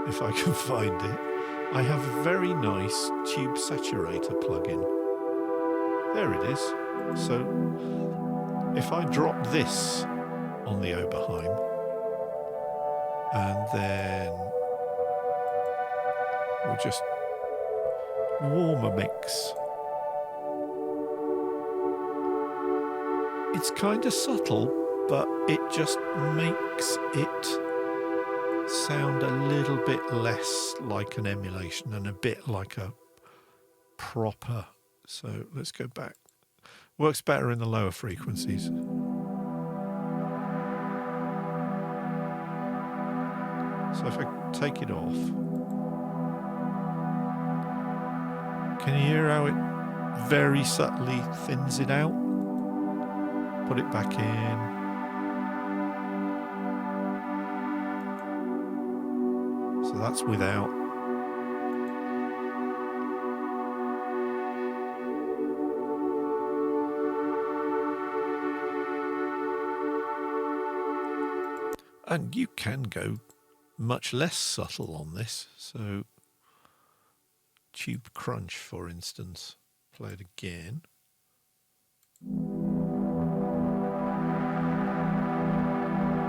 if I can find it, I have a very nice tube saturator plugin. There it is. So if I drop this on the Oberheim and then we'll just warm a mix. It's kind of subtle, but it just makes it sound a little bit less like an emulation and a bit like a proper. So let's go back. Works better in the lower frequencies. So if I take it off, can you hear how it very subtly thins it out. Put it back in. So that's without. And you can go much less subtle on this. So tube crunch, for instance. Play it again.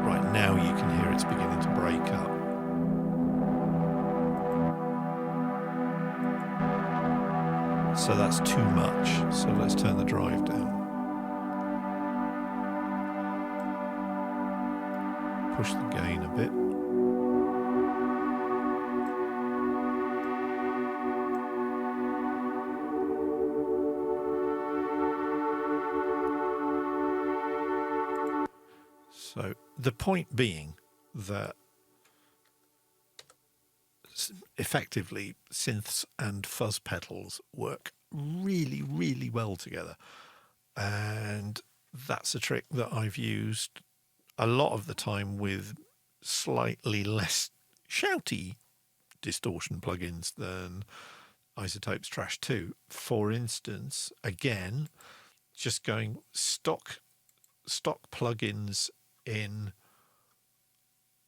Right, now you can hear it's beginning to break up. So that's too much. So let's turn the drive down. Push the gain a bit. So the point being that effectively synths and fuzz pedals work really, really well together. And that's a trick that I've used a lot of the time with slightly less shouty distortion plugins than Isotope's Trash 2. For instance, again, just going stock plugins in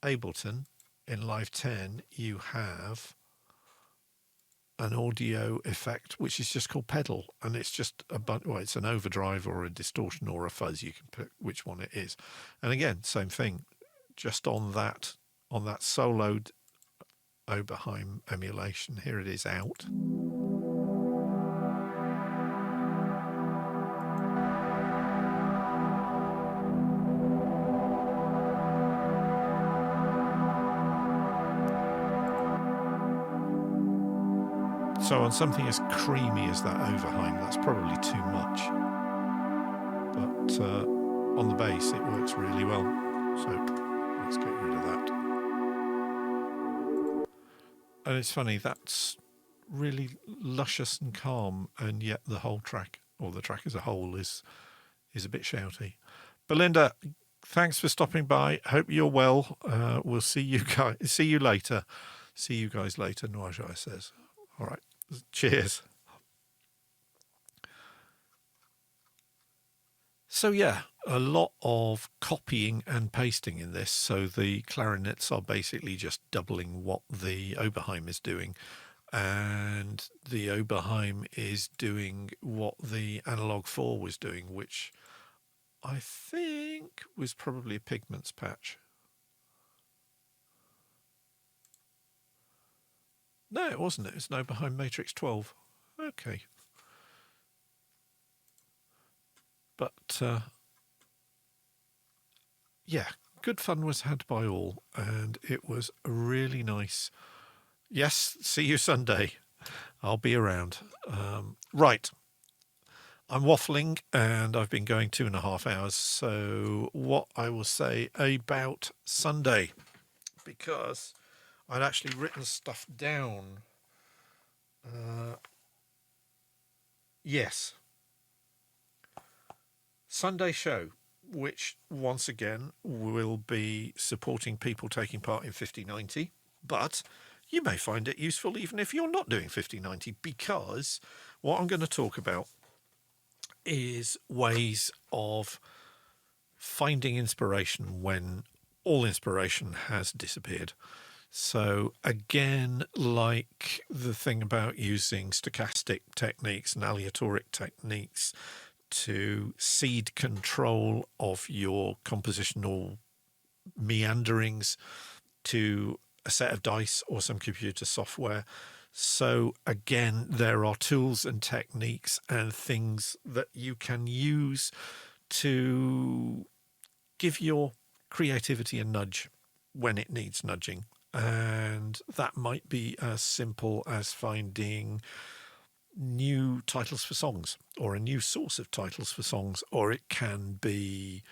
Ableton. In Live 10, you have an audio effect which is just called pedal, and it's just it's an overdrive or a distortion or a fuzz. You can pick which one it is. And again, same thing, just on that soloed Oberheim emulation. Here it is out. So on something as creamy as that Overheim, that's probably too much. But on the bass, it works really well. So let's get rid of that. And it's funny, that's really luscious and calm, and yet the whole track, or the track as a whole, is a bit shouty. Belinda, thanks for stopping by. Hope you're well. We'll see you guys. See you later. See you guys later, Noirjai says. All right. Cheers. So yeah, a lot of copying and pasting in this. So the clarinets are basically just doubling what the Oberheim is doing, and the Oberheim is doing what the Analog 4 was doing, which I think was probably a Pigments patch. No, it wasn't. It was an Oberheim Matrix 12. Okay. But, yeah, good fun was had by all, and it was really nice. Yes, see you Sunday. I'll be around. Right. I'm waffling, and I've been going 2.5 hours. So what I will say about Sunday, because I'd actually written stuff down. Yes. Sunday show, which once again will be supporting people taking part in 5090, but you may find it useful even if you're not doing 5090, because what I'm going to talk about is ways of finding inspiration when all inspiration has disappeared. So again, like the thing about using stochastic techniques and aleatoric techniques to seed control of your compositional meanderings to a set of dice or some computer software. So again, there are tools and techniques and things that you can use to give your creativity a nudge when it needs nudging. And that might be as simple as finding new titles for songs or a new source of titles for songs, or it can be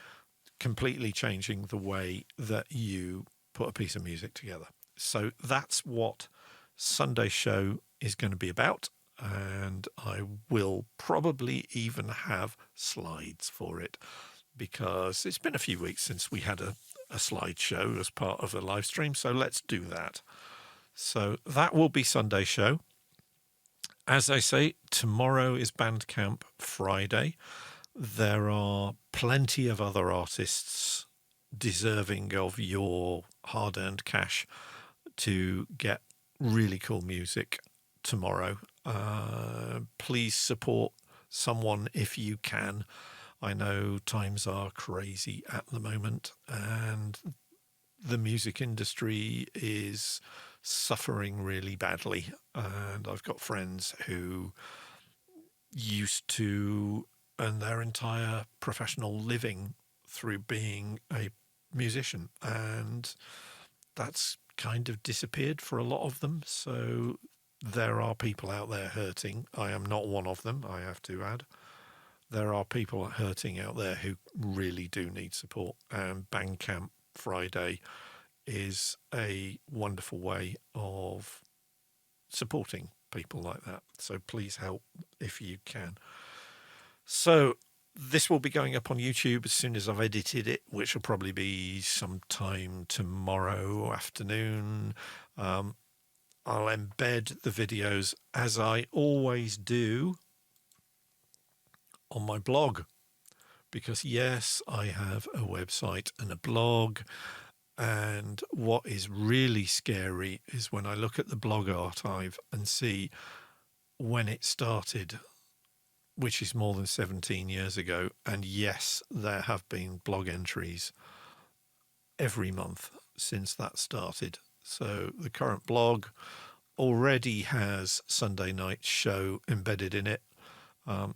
completely changing the way that you put a piece of music together. So that's what Sunday show is going to be about. and I will probably even have slides for it, because it's been a few weeks since we had a slideshow as part of a live stream. So let's do that. So that will be Sunday show. As I say, tomorrow is Bandcamp Friday. There are plenty of other artists deserving of your hard-earned cash to get really cool music tomorrow. Please support someone if you can. I know times are crazy at the moment, and the music industry is suffering really badly. And I've got friends who used to earn their entire professional living through being a musician, and that's kind of disappeared for a lot of them. So there are people out there hurting. I am not one of them, I have to add. There are people hurting out there who really do need support, and Bandcamp Friday is a wonderful way of supporting people like that. So please help if you can. So this will be going up on YouTube as soon as I've edited it, which will probably be sometime tomorrow afternoon. I'll embed the videos, as I always do, on my blog, because yes, I have a website and a blog. And what is really scary is when I look at the blog archive and see when it started, which is more than 17 years ago. And yes, there have been blog entries every month since that started. So the current blog already has Sunday night show embedded in it.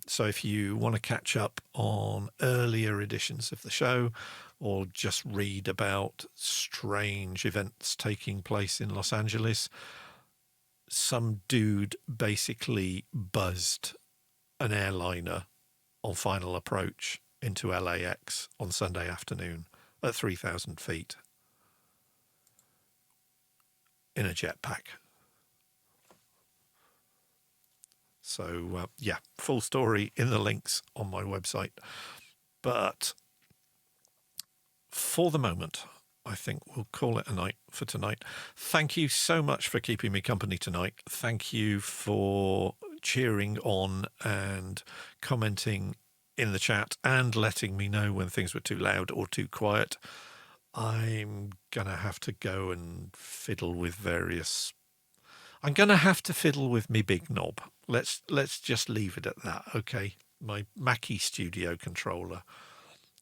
So if you want to catch up on earlier editions of the show, or just read about strange events taking place in Los Angeles, some dude basically buzzed an airliner on final approach into LAX on Sunday afternoon at 3,000 feet in a jetpack. So, yeah, full story in the links on my website. But for the moment, I think we'll call it a night for tonight. Thank you so much for keeping me company tonight. Thank you for cheering on and commenting in the chat and letting me know when things were too loud or too quiet. I'm going to have to go and fiddle with various... I'm going to have to fiddle with me big knob. Let's just leave it at that, okay? My Mackie Studio controller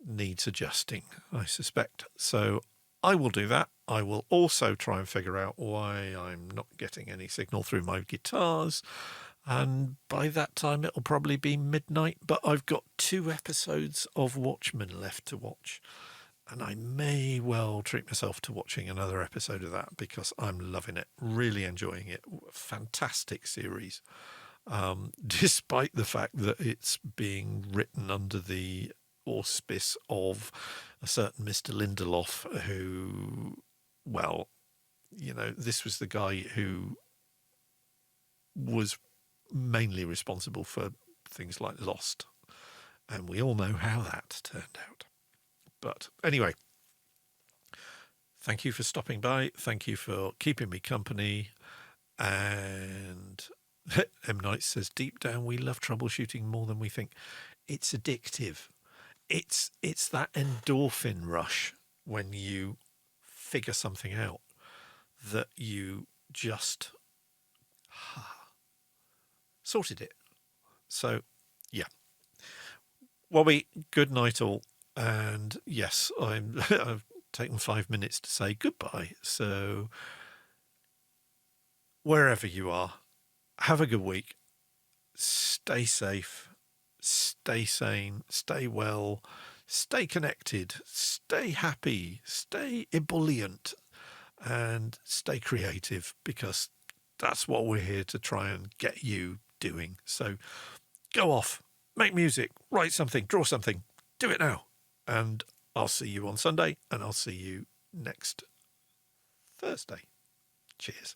needs adjusting, I suspect. So I will do that. I will also try and figure out why I'm not getting any signal through my guitars. And by that time, it'll probably be midnight. But I've got 2 episodes of Watchmen left to watch. And I may well treat myself to watching another episode of that, because I'm loving it, really enjoying it. Fantastic series. Despite the fact that it's being written under the auspice of a certain Mr. Lindelof, who, well, you know, this was the guy who was mainly responsible for things like Lost. And we all know how that turned out. But anyway, thank you for stopping by. Thank you for keeping me company. And M. Knight says, deep down, we love troubleshooting more than we think. It's addictive. It's that endorphin rush when you figure something out that you just sorted it. So, yeah. Wobby, good night all. And yes, I've taken 5 minutes to say goodbye. So wherever you are, have a good week. Stay safe, stay sane, stay well, stay connected, stay happy, stay ebullient, and stay creative, because that's what we're here to try and get you doing. So go off, make music, write something, draw something, do it now. And I'll see you on Sunday, and I'll see you next Thursday. Cheers.